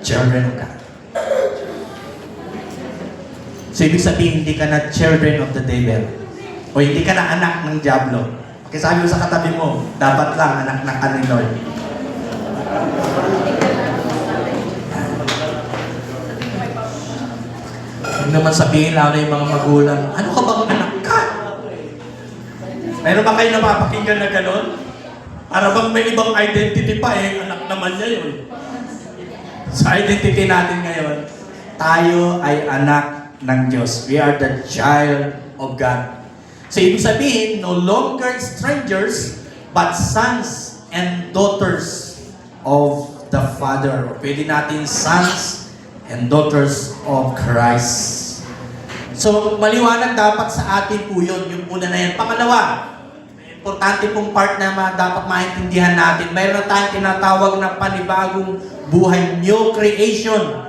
children of God. So, ibig sabihin, hindi ka na children of the devil. O hindi ka na anak ng Diablo. Kasi sabi mo sa katabi mo, dapat lang anak ng kanin Lord. Huwag naman sabihin lalo yung mga magulang, ano ka bang anak ka? Meron ba kayo napapakinggan na gano'n? Para bang may ibang identity pa anak naman niya yun. Sa identity natin ngayon, tayo ay anak ng Diyos. We are the child of God. So ibig sabihin, no longer strangers, but sons and daughters of the Father. O pwede natin sons and daughters of Christ. So, maliwanag dapat sa atin po yun. Yung una na yan. Pangalawa, importante pong part na dapat maintindihan natin. Mayroon na tayong tinatawag na panibagong buhay, new creation.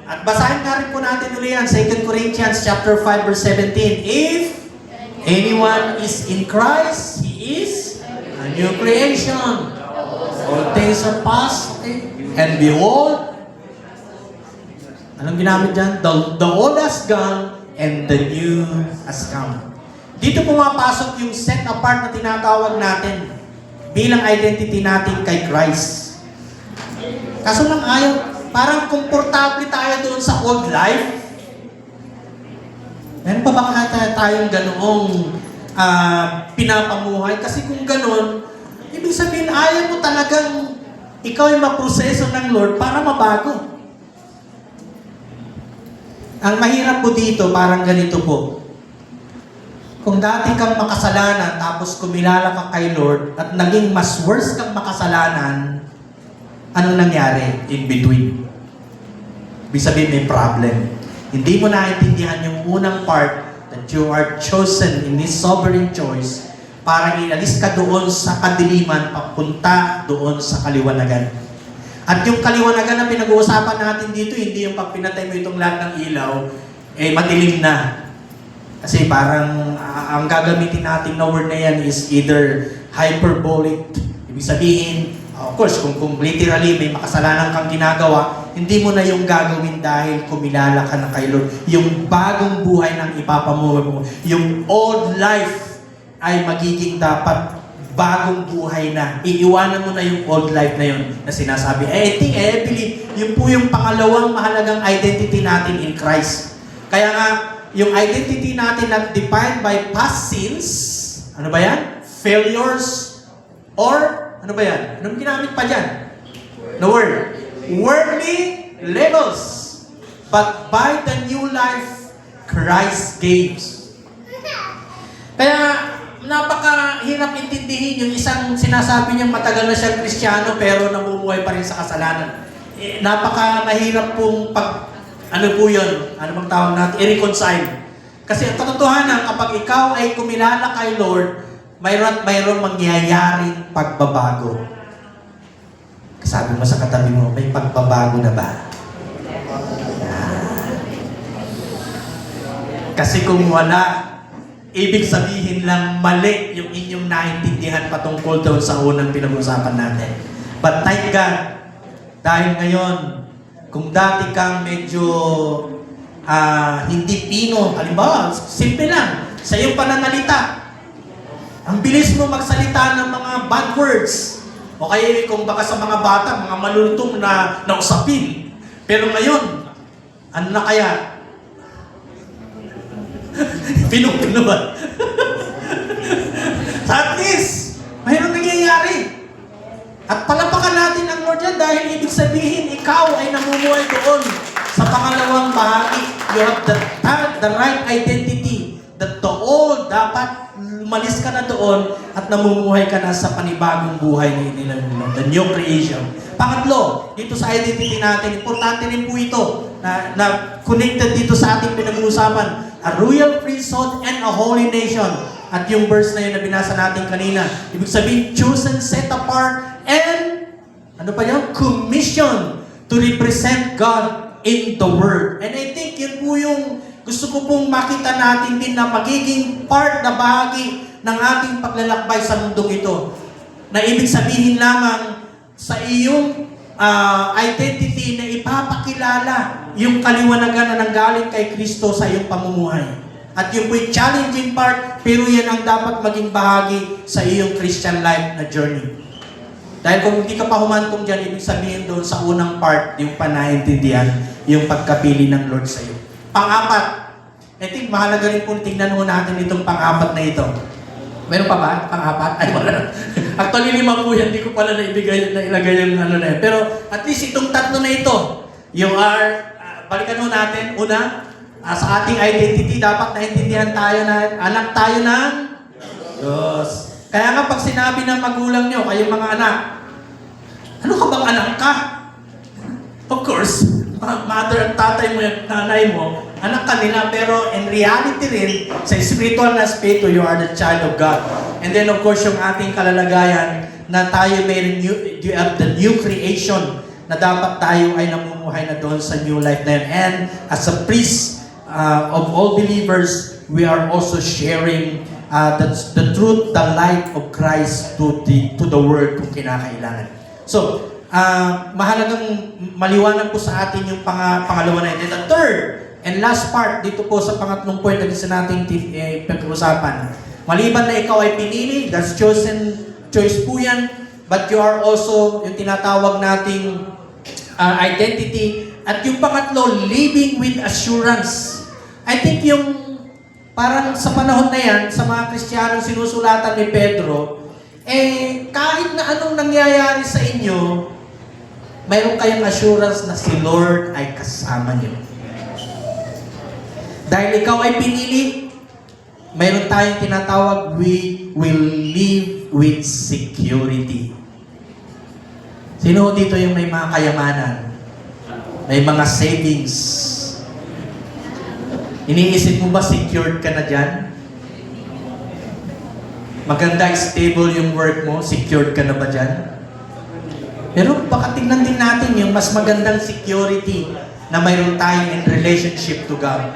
At basahin nga rin po natin ulit yan, 2 Corinthians chapter 5 verse 17. If anyone is in Christ, he is a new creation. All things are past, and behold, anong ginamit dyan? The old has gone, and the new has come. Dito pumapasok yung set apart na tinatawag natin bilang identity natin kay Christ. Kaso lang parang komportable tayo doon sa old life. Meron pa ba tayong ganoong pinapamuhay? Kasi kung gano'n, ibig sabihin, ayaw mo talagang ikaw ay maproseso ng Lord para mabago. Ang mahirap po dito, parang ganito po. Kung dati kang makasalanan, tapos kumilala ka kay Lord, at naging mas worse kang makasalanan, anong nangyari in between? Ibig sabihin, may problem. Hindi mo naintindihan yung unang part that you are chosen in His sovereign choice para ilalis ka doon sa kadiliman, papunta doon sa kaliwanagan. At yung kaliwanagan na pinag-uusapan natin dito, hindi yung pag pinatay mo itong lahat ng ilaw, madilim na. Kasi parang ang gagamitin natin na word na yan is either hyperbolic, ibig sabihin, of course, kung literally may makasalanan kang ginagawa, hindi mo na yung gagawin dahil kumilala ka na kay Lord. Yung bagong buhay ng ipapamuhay mo, yung old life ay magiging dapat bagong buhay na. Iiwanan mo na yung old life na yun na sinasabi. I believe, yun po yung pangalawang mahalagang identity natin in Christ. Kaya nga, yung identity natin na defined by past sins, ano ba yan? Failures, or ano ba yan? Anong ginamit pa dyan? No word. Worldly levels. But by the new life Christ gives. Kaya, napakahirap intindihin yung isang sinasabi niyang matagal na siyang Kristiyano pero namumuhay pa rin sa kasalanan. Napaka-mahirap pong ano po yun? Ano bang tawag natin? I-reconcile. Kasi ang katotohanan, kapag ikaw ay kumilala kay Lord, mayroon mangyayaring pagbabago. Sabi mo sa katabi mo, may pagbabago na ba? Kasi kung wala, ibig sabihin lang mali yung inyong naintindihan patungkol doon sa unang pinag-usapan natin. But thank God, dahil ngayon, kung dati kang medyo hindi pino, halimbawa, simple lang, sa iyong pananalita, ang bilis mo magsalita ng mga bad words, o kaya kung baka sa mga bata, mga malulutong na usapin. Pero ngayon, ano na kaya? Pino ba? At least, mayroong nangyayari. At palapakan natin ang Lord yan dahil ibig sabihin, ikaw ay namumuhay doon sa pangalawang bahagi. You have the right identity. That the old, dapat umalis ka na doon at namumuhay ka na sa panibagong buhay nila. The new creation. Pangatlo, dito sa identity natin, importante rin po ito na connected dito sa ating pinag-uusapan. A royal priesthood and a holy nation. At yung verse na yun na binasa natin kanina, ibig sabihin, chosen, set apart, and, ano pa yun? Commission to represent God in the world. And I think yun po yung gusto ko pong makita natin din na magiging part na bahagi ng ating paglalakbay sa mundong ito. Na ibig sabihin lamang sa iyong identity na ipapakilala yung kaliwanagan na nanggaling kay Kristo sa iyong pamumuhay. At yung po'y challenging part, pero yan ang dapat maging bahagi sa iyong Christian life na journey. Dahil kung hindi ka pa humantong dyan, ibig sabihin doon sa unang part, yung panaintindihan, yung pagkapili ng Lord sa iyo. Pang-apat, I think mahalaga rin po tingnan mo natin itong pang-apat na ito. Meron pa ba? Pang-apat? Ay, wala. Actually, 5 po yan. Hindi ko pala nailagay yung ano na yun. Pero at least itong tatlo na ito, you are, balikan mo natin, una, sa ating identity, dapat naintindihan tayo na anak tayo ng Diyos. Kaya nga pag sinabi ng magulang nyo, kayong mga anak, ano ka bang anak ka? Of course, mother at tatay mo, nanay mo, anak ka nila, pero in reality rin, sa spiritual na aspeto, you are the child of God. And then of course, yung ating kalalagayan, na tayo may you have the new creation, na dapat tayo ay namumuhay na doon sa new life na yun. And as a priest of all believers, we are also sharing the truth, the light of Christ to the world kung kinakailangan. So, mahalagang maliwanag po sa atin yung pangalawa na ito. The third and last part dito po sa pangatlong point na gusto nating pag-usapan. Maliban na ikaw ay pinili, that's choice po yan, but you are also yung tinatawag nating identity. At yung pangatlo, living with assurance. I think yung parang sa panahon na yan, sa mga Kristiyanong sinusulatan ni Pedro, kahit na anong nangyayari sa inyo, mayroon kayong assurance na si Lord ay kasama niyo. Dahil ikaw ay pinili, mayroon tayong tinatawag, we will live with security. Sino dito yung may mga kayamanan? May mga savings? Iniisip mo ba secured ka na dyan? Maganda, stable yung work mo, secured ka na ba dyan? Pero baka tingnan din natin yung mas magandang security na mayroon tayo in relationship to God.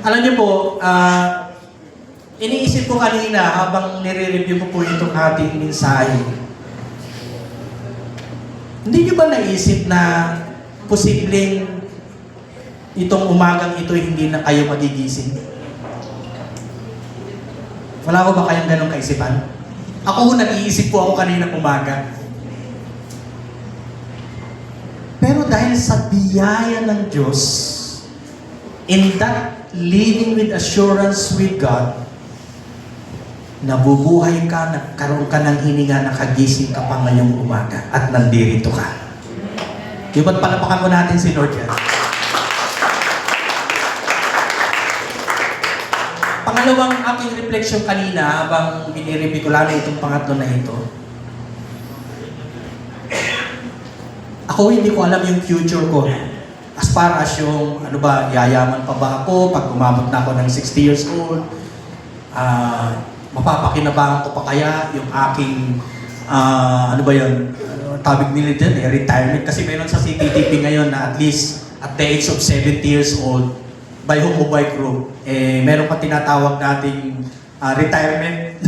Alam niyo po, iniisip ko kanina habang nire-review ko po itong ating mensahe. Hindi niyo ba naisip na posibleng itong umagang ito hindi na kayo magigising? Wala ko ba kayong ganong kaisipan? Ako nag-iisip po ako kanina umaga. Pero dahil sa biyaya ng Diyos, in that living with assurance with God, nabubuhay ka, nagkaroon ka ng hininga, nakagising ka pa ngayong umaga, at nandirito ka. Di ba't palapakan mo natin si Lord yan? Pangalawang aking reflection kanina, habang binireview ko lalo itong pangatlo na ito, ako hindi ko alam yung future ko. As far as yung, yayaman pa ba ako pag umabot na ako ng 60 years old? Mapapakinabangan ko pa kaya yung aking, tawag nila din, retirement. Kasi meron sa CTTP ngayon na at least at the age of 70 years old, by hook or by crook, meron pa tinatawag nating retirement.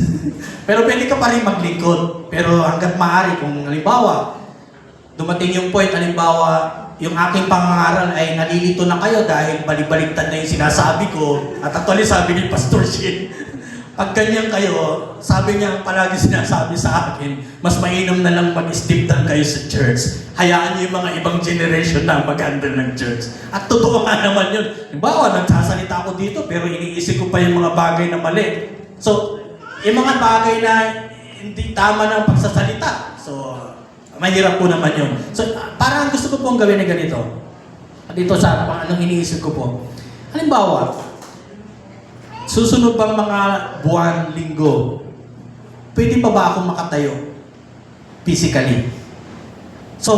Pero pwede ka pa rin maglingkod. Pero hanggat maaari, kung halimbawa, dumating yung point, halimbawa, yung aking pangangaral ay nalilito na kayo dahil balik-baliktad na yung sinasabi ko. At actually sabi ni Pastor Shin, pag ganyan kayo, sabi niya palagi sinasabi sa akin, mas mainam na lang mag-step down kayo sa church. Hayaan niyo yung mga ibang generation na mag-handle ng church. At totoo nga naman yun. Halimbawa, nagsasalita ako dito pero iniisip ko pa yung mga bagay na mali. So, yung mga bagay na hindi tama ng pagsasalita. So, mahirap po naman yun. So, parang gusto ko pong gawin na ganito. Dito sa anong iniisip ko po. Halimbawa, susunod bang mga buwan, linggo, pwede pa ba akong makatayo? Physically. So,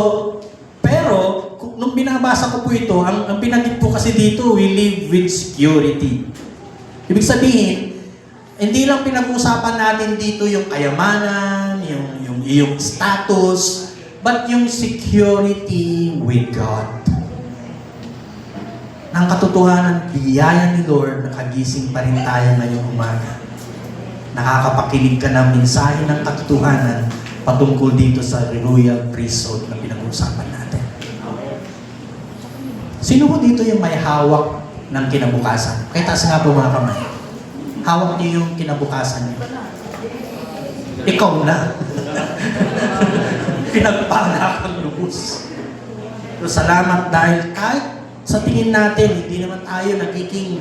pero, nung binabasa ko po ito, ang pinagit po kasi dito, we live with security. Ibig sabihin, hindi lang pinag-usapan natin dito yung kayamanan, yung iyong status, but yung security with God. Ang katotohanan, biyaya ni Lord, nakagising pa rin tayo ngayong umaga. Nakakapakinig ka ng mensahe ng katotohanan patungkol dito sa royal priesthood na pinag-uusapan natin. Sino po dito yung may hawak ng kinabukasan? Kaya taas nga po mga kamay. Hawak niyo yung kinabukasan niyo. Ikaw na. Pinagpala kang lubos. So, salamat dahil kahit sa tingin natin, hindi naman tayo nagiging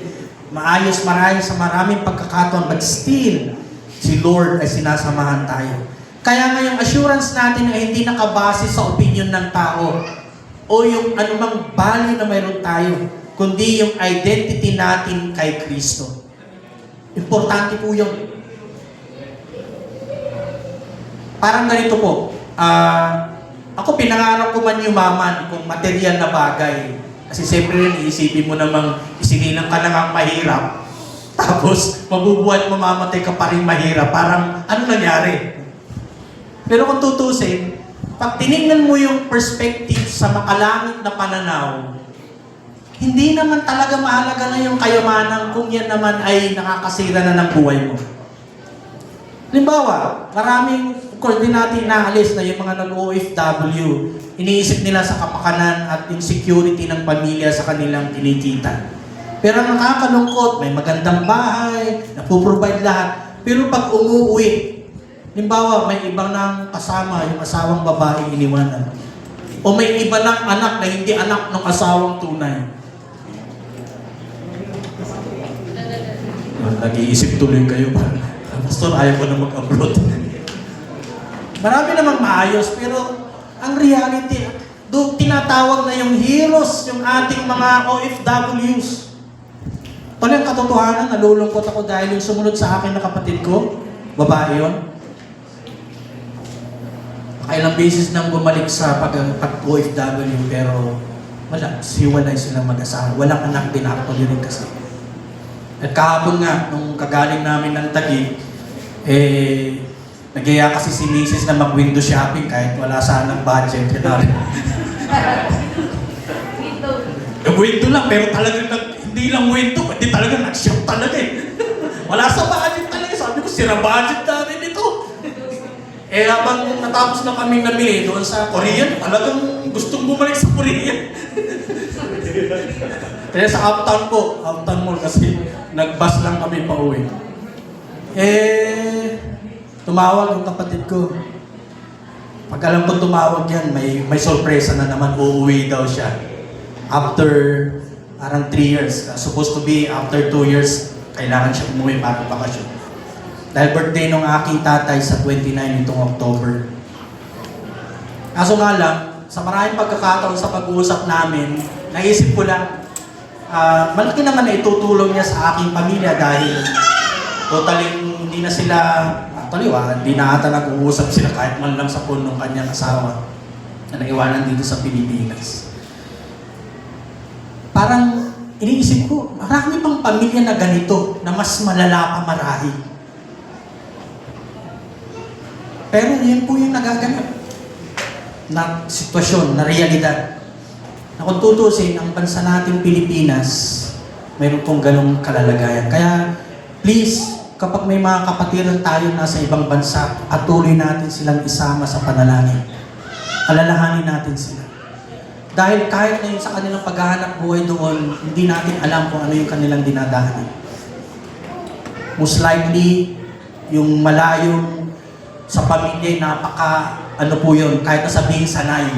maayos sa maraming pagkakataon, but still, si Lord ay sinasamahan tayo. Kaya nga yung assurance natin ay hindi nakabase sa opinion ng tao o yung anumang value na mayroon tayo, kundi yung identity natin kay Kristo. Importante po yun. Parang ganito po, ako pinangarap ko man yumaman kung material na bagay. Kasi siyempre rin, iisipin mo namang isinilang ka na nga mahirap, tapos mabubuhat, mamamatay ka pa rin mahirap. Parang ano nangyari? Pero kung tutusin, pag tinignan mo yung perspective sa makalangit na pananaw, hindi naman talaga mahalaga na yung kayamanan kung yan naman ay nakakasira na ng buhay mo. Halimbawa, maraming, of course, din natin naalis na yung mga nag-OFW, iniisip nila sa kapakanan at insecurity ng pamilya sa kanilang kinikita. Pero ang nakakalungkot, may magandang bahay, napoprovide lahat. Pero pag umuwi, halimbawa, may ibang nang kasama, yung asawang babae iniwanan. O may iba ng anak na hindi anak ng asawang tunay. Nag-iisip tuloy kayo ba? Pastor, ayaw ko na mag-abroad. Marami namang maayos, pero ang reality, tinatawag na yung heroes, yung ating mga OFWs. Ito lang katotohanan, nalulungkot ako dahil yung sumunod sa akin na kapatid ko, babae yun. Kailang beses nang bumalik sa pag-OFW, pero wala, siwalay silang mag-asawa. Walang anak din actually rin kasi. At kahapon nga, nung kagaling namin ng Taguig, nagyaya kasi si Mrs. na mag-window shopping kahit wala sanang budget. Window lang, pero talagang hindi lang window, hindi talaga nag-shop talaga eh. Wala sa budget talaga. Sabi ko, sira budget namin ito. Habang natapos na kami namili doon sa Korean, talagang gustong bumalik sa Korean. Kaya sa Uptown Mall kasi nag-bus lang kami pa uwi. Tumawag yung kapatid ko. Pag alam ko tumawag yan, may sorpresa na naman, uuwi daw siya. After parang 3 years. Supposed to be after 2 years, kailangan siya umuwi para bakasyon. Dahil birthday ng aking tatay sa 29 nitong October. Kaso nga lang, sa maraming pagkakataon sa pag-uusap namin, naisip ko lang, malaki naman na itutulong niya sa aking pamilya dahil totally hindi na sila, hindi na ata nag-uusap sila kahit man lang sa phone ng kanyang asawa na naiwanan dito sa Pilipinas. Parang iniisip ko, marami pang pamilya na ganito na mas malala pa marahil. Pero yun po yung nagaganap na sitwasyon, na realidad. Na kung tutusin, ang bansa nating Pilipinas, mayroon pong ganong kalalagayan. Kaya, please, kapag may mga kapatiran tayo nasa ibang bansa, patuloy natin silang isama sa panalangin. Alalahanin natin sila. Dahil kahit na yun sa kanilang paghahanap buhay doon, hindi natin alam kung ano yung kanilang dinadaanan. Most likely, yung malayong sa pamilya, ano po yun, kahit na sabihin sanay.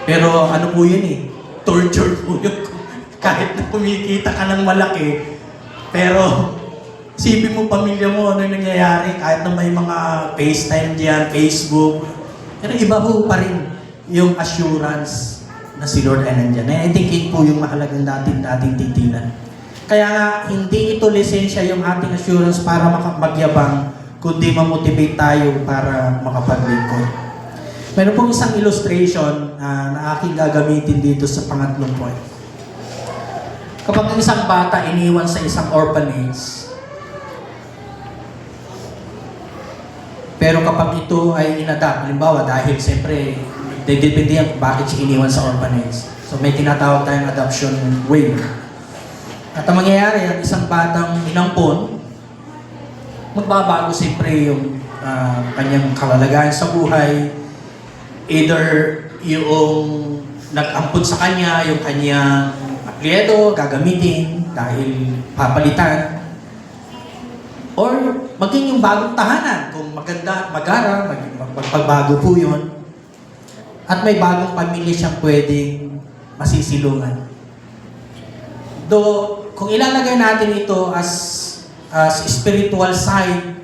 Pero ano po yun eh, torture po yun. Kahit na kumikita ka ng malaki, pero isipin mo pamilya mo, ano yung nangyayari, kahit na may mga FaceTime diyan, Facebook, pero iba po pa rin yung assurance na si Lord ay nandyan. I think yun po yung mahalagang dating titinan. Kaya nga, hindi ito lisensya yung ating assurance para magyabang, kundi ma-motivate tayo para makapaglingkod. Meron pong isang illustration na aking gagamitin dito sa pangatlong point. Kapag isang bata iniwan sa isang orphanage, pero kapag ito ay inadapt, halimbawa dahil siyempre, depende yan kung bakit siya iniwan sa orphanage. So may tinatawag tayong adoption wave. At ang mangyayari, ang isang batang inampon, magbabago siyempre yung kanyang kalalagayan sa buhay. Either yung nag-ampun sa kanya, yung kanyang apelyido, gagamitin dahil papalitan. Or maging yung bagong tahanan, kung maganda at magara, magpagbago po yun. At may bagong pamilya siyang pwedeng masisilungan. Though, kung ilalagay natin ito as spiritual side,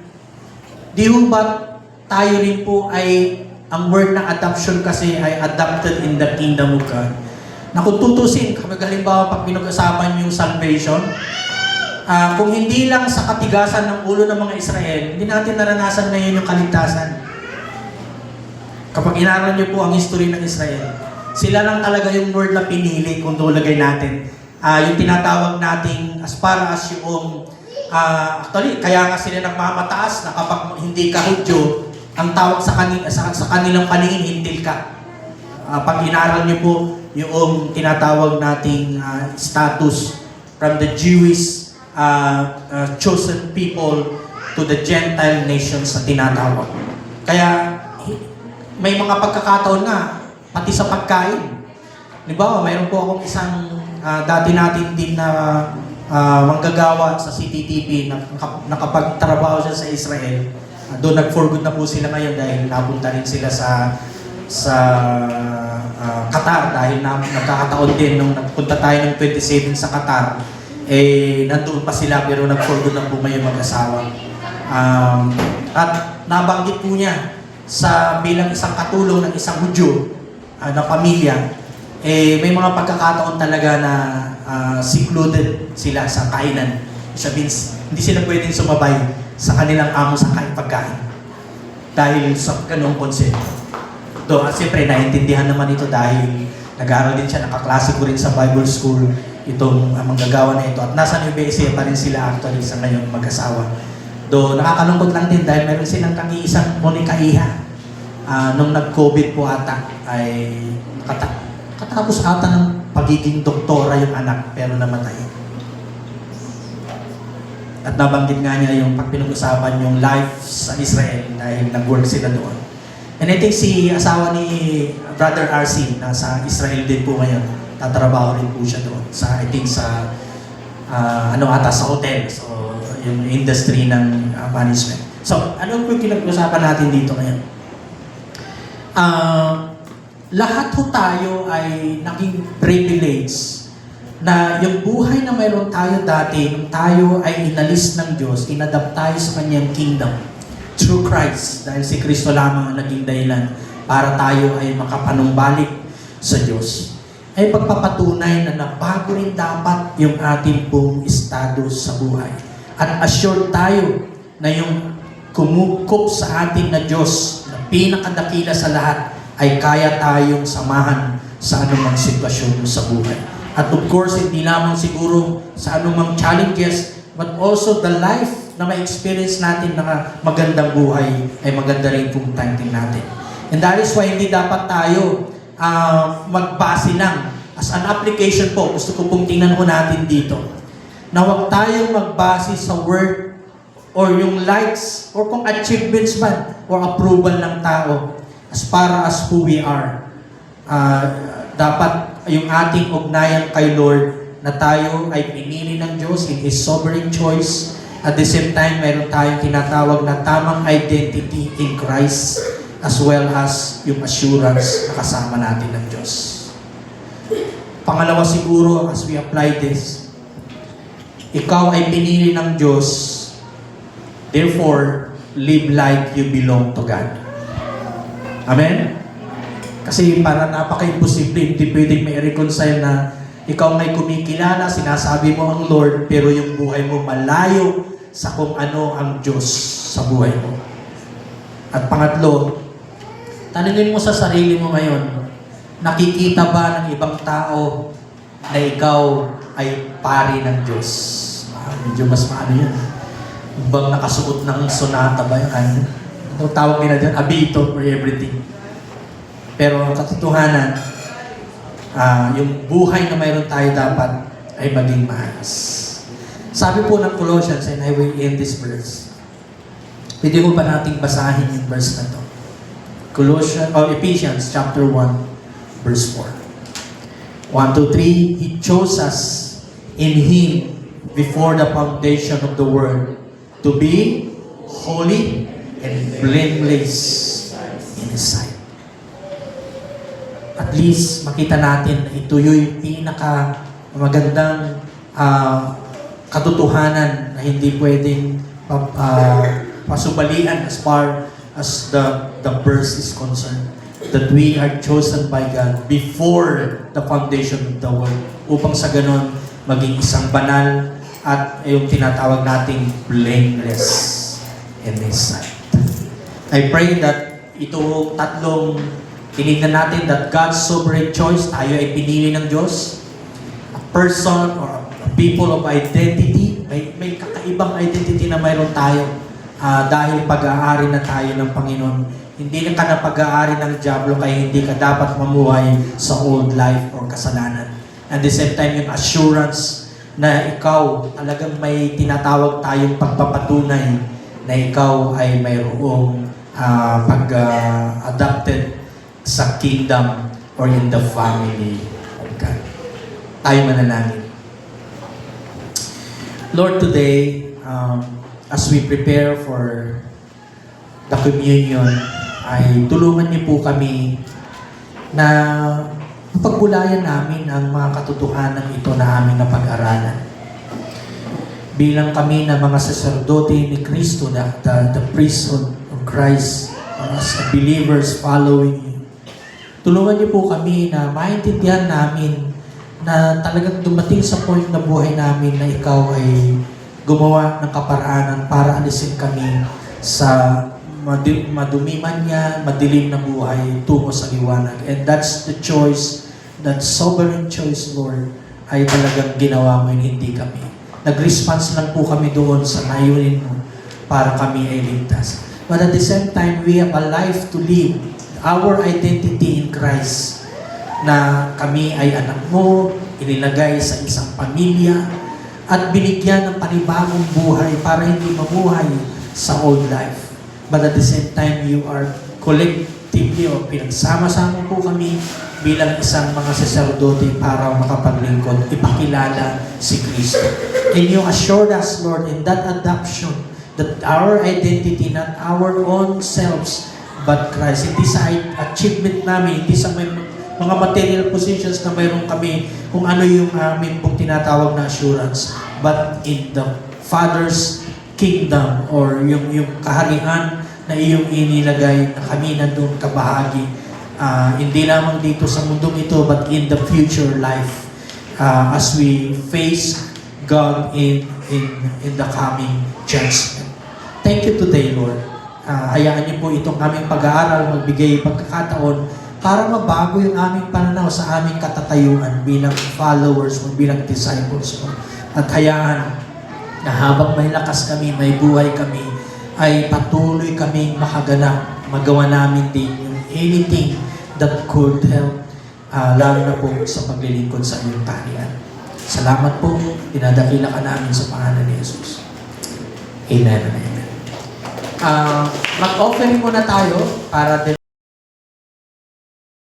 di ho ba tayo rin po ay, ang word ng adoption kasi ay adopted in the kingdom of God. Na kung tutusin, kapag halimbawa pag pinag-usapan yung salvation, Kung hindi lang sa katigasan ng ulo ng mga Israel, hindi natin naranasan ngayon yung kaligtasan. Kapag inaral niyo po ang history ng Israel, sila lang talaga yung word na pinili kung tulagay natin. Yung tinatawag nating as far as yung, actually, kaya nga sila nagmamataas na kapag hindi ka Hudyo, ang tawag sa kanilang paningin, hintil ka. Pag inaral niyo po yung tinatawag nating status from the Jewish chosen people to the Gentile nations na tinatawag. Kaya may mga pagkakataon na pati sa pagkain. Halimbawa, mayroon po akong isang dati natin din na manggagawa sa CTTP na nakapagtrabaho siya sa Israel. Doon nag-for good na po sila ngayon dahil napunta rin sila sa Qatar dahil nagkakataon din nung nagpunta tayo ng 27 sa Qatar, nandoon pa sila pero nag-for good na po ngayon mag-asawa. At nabanggit po niya sa bilang isang katulong ng isang Hudyo na pamilya, may mga pagkakataon talaga na secluded sila sa kainan. Sabihin, hindi sila pwedeng sumabay sa kanilang amo sa pagkain dahil sa ganung konsepto. Siyempre, naintindihan naman ito dahil nag-aaral din siya, nakaklase ko rin sa Bible School itong manggagawa na ito. At nasa New BSA pa rin sila actually sa ngayon mag-asawa. Nakakalungkot lang din dahil meron silang kaki-isang Monica Iha. Nung nag-COVID po ata, ay katapos ata ng pagiging doktora yung anak, pero namatay. At nabanggit nga niya yung pag pinag-usapan yung life sa Israel dahil nag-work sila doon. And I think si asawa ni Brother RC, nasa Israel din po ngayon. Tatrabaho rin po siya doon. I think sa sa hotel. So, yung industry ng management. So, ano po yung pinag-usapan natin dito ngayon? Lahat ho tayo ay naging privilege na yung buhay na mayroon tayo dati, nung tayo ay inalis ng Diyos, inadapt tayo sa Kanyang kingdom through Christ, dahil si Kristo lamang ang naging dahilan para tayo ay makapanumbalik sa Diyos, ay pagpapatunay na nabago rin dapat yung ating pong estado sa buhay. At assured tayo na yung kumukup sa atin na Diyos, na pinakadakila sa lahat, ay kaya tayong samahan sa anumang sitwasyon sa buhay. At of course, hindi lamang siguro sa anumang challenges, but also the life na may experience natin na magandang buhay ay maganda rin kung tanting natin. And that is why hindi dapat tayo magbase lang. As an application po, gusto ko pong tingnan ko natin dito, na huwag tayong magbase sa word or yung likes or kung achievements man or approval ng tao as far as who we are. Dapat yung ating ugnayan kay Lord na tayo ay pinili ng Diyos in His sovereign choice. At the same time, mayroon tayong tinatawag na tamang identity in Christ as well as yung assurance na kasama natin ng Diyos. Pangalawa siguro, as we apply this, ikaw ay pinili ng Diyos, therefore, live like you belong to God. Amen? Kasi para napaka-imposible, hindi pwedeng may reconcile na ikaw ngay kumikilala, sinasabi mo ang Lord, pero yung buhay mo malayo sa kung ano ang Diyos sa buhay mo. At pangatlo, tanungin mo sa sarili mo ngayon, nakikita ba ng ibang tao na ikaw ay pari ng Diyos? Medyo mas maano yun. Bang nakasuot ng sonata ba yun? Ano tawag nila dyan? Abito or everything. Pero ang katotohanan, yung buhay na mayroon tayo dapat ay maging maayos. Sabi po ng Colossians, and I will end this verse. Pwede ko pa nating basahin yung verse na to. Ephesians chapter 1, verse 4. 1, 2, 3, He chose us in Him before the foundation of the world to be holy and blameless in His sight. At least makita natin na ito yung pinaka magandang katotohanan na hindi pwedeng pasubalian as far as the verse is concerned. That we are chosen by God before the foundation of the world upang sa ganon maging isang banal at yung tinatawag nating blameless in His sight. I pray that itong tatlong tinignan natin, that God's sovereign choice, tayo ay pinili ng Diyos, a person or a people of identity, may kakaibang identity na mayroon tayo dahil pag-aari na tayo ng Panginoon. Hindi na ka na pag-aari ng Diablo, kaya hindi ka dapat mamuhay sa old life or kasalanan. At the same time, yung assurance na ikaw talagang may tinatawag tayong pagpapatunay na ikaw ay mayroong pag-adopted sa kingdom or in the family of God. Tayo manalangin. Lord, today, as we prepare for the communion, ay tulungan niyo po kami na pagbulayan namin ang mga katotohanan ito na aming napag-aralan. Bilang kami na mga saserdote ni Kristo, the priesthood of Christ, as believers following you, tulungan niyo po kami na maintindihan namin na talagang dumating sa point na buhay namin na ikaw ay gumawa ng kaparaanan para alisin kami sa madumi man yan, madilim na buhay tungo sa liwanag. And that's the choice, that sovereign choice, Lord, ay talagang ginawa mo yun, hindi kami. Nag-response lang po kami doon sa layunin mo para kami ay ligtas. But at the same time, we have a life to live. Our identity in Christ, na kami ay anak mo, inilagay sa isang pamilya, at binigyan ng panibagong buhay para hindi mabuhay sa old life. But at the same time, you are collectively o pinagsama-sama po kami bilang isang mga saserdote para makapaglingkod, ipakilala si Kristo. And you assured us, Lord, in that adoption, that our identity, not our own selves, but Christ. Hindi sa achievement namin, hindi sa mga material positions na mayroon kami, kung ano yung aming pong tinatawag na assurance, but in the Father's kingdom or yung kaharian na iyong inilagay na kami na doon kabahagi. Hindi lamang dito sa mundong ito, but in the future life as we face God in the coming judgment. Thank you today, Lord. Hayaan niyo po itong aming pag-aaral, magbigay pagkakataon para mabago yung aming pananaw sa aming katatayuan bilang followers mo, bilang disciples mo. At hayaan na habang may lakas kami, may buhay kami, ay patuloy kaming makaganap, magawa namin din yung anything that could help, lalo na po sa paglilingkod sa iyong kaharian. Salamat po, dinadakila ka namin sa pangalan ni Jesus. Amen and amen. Mag-offering muna tayo para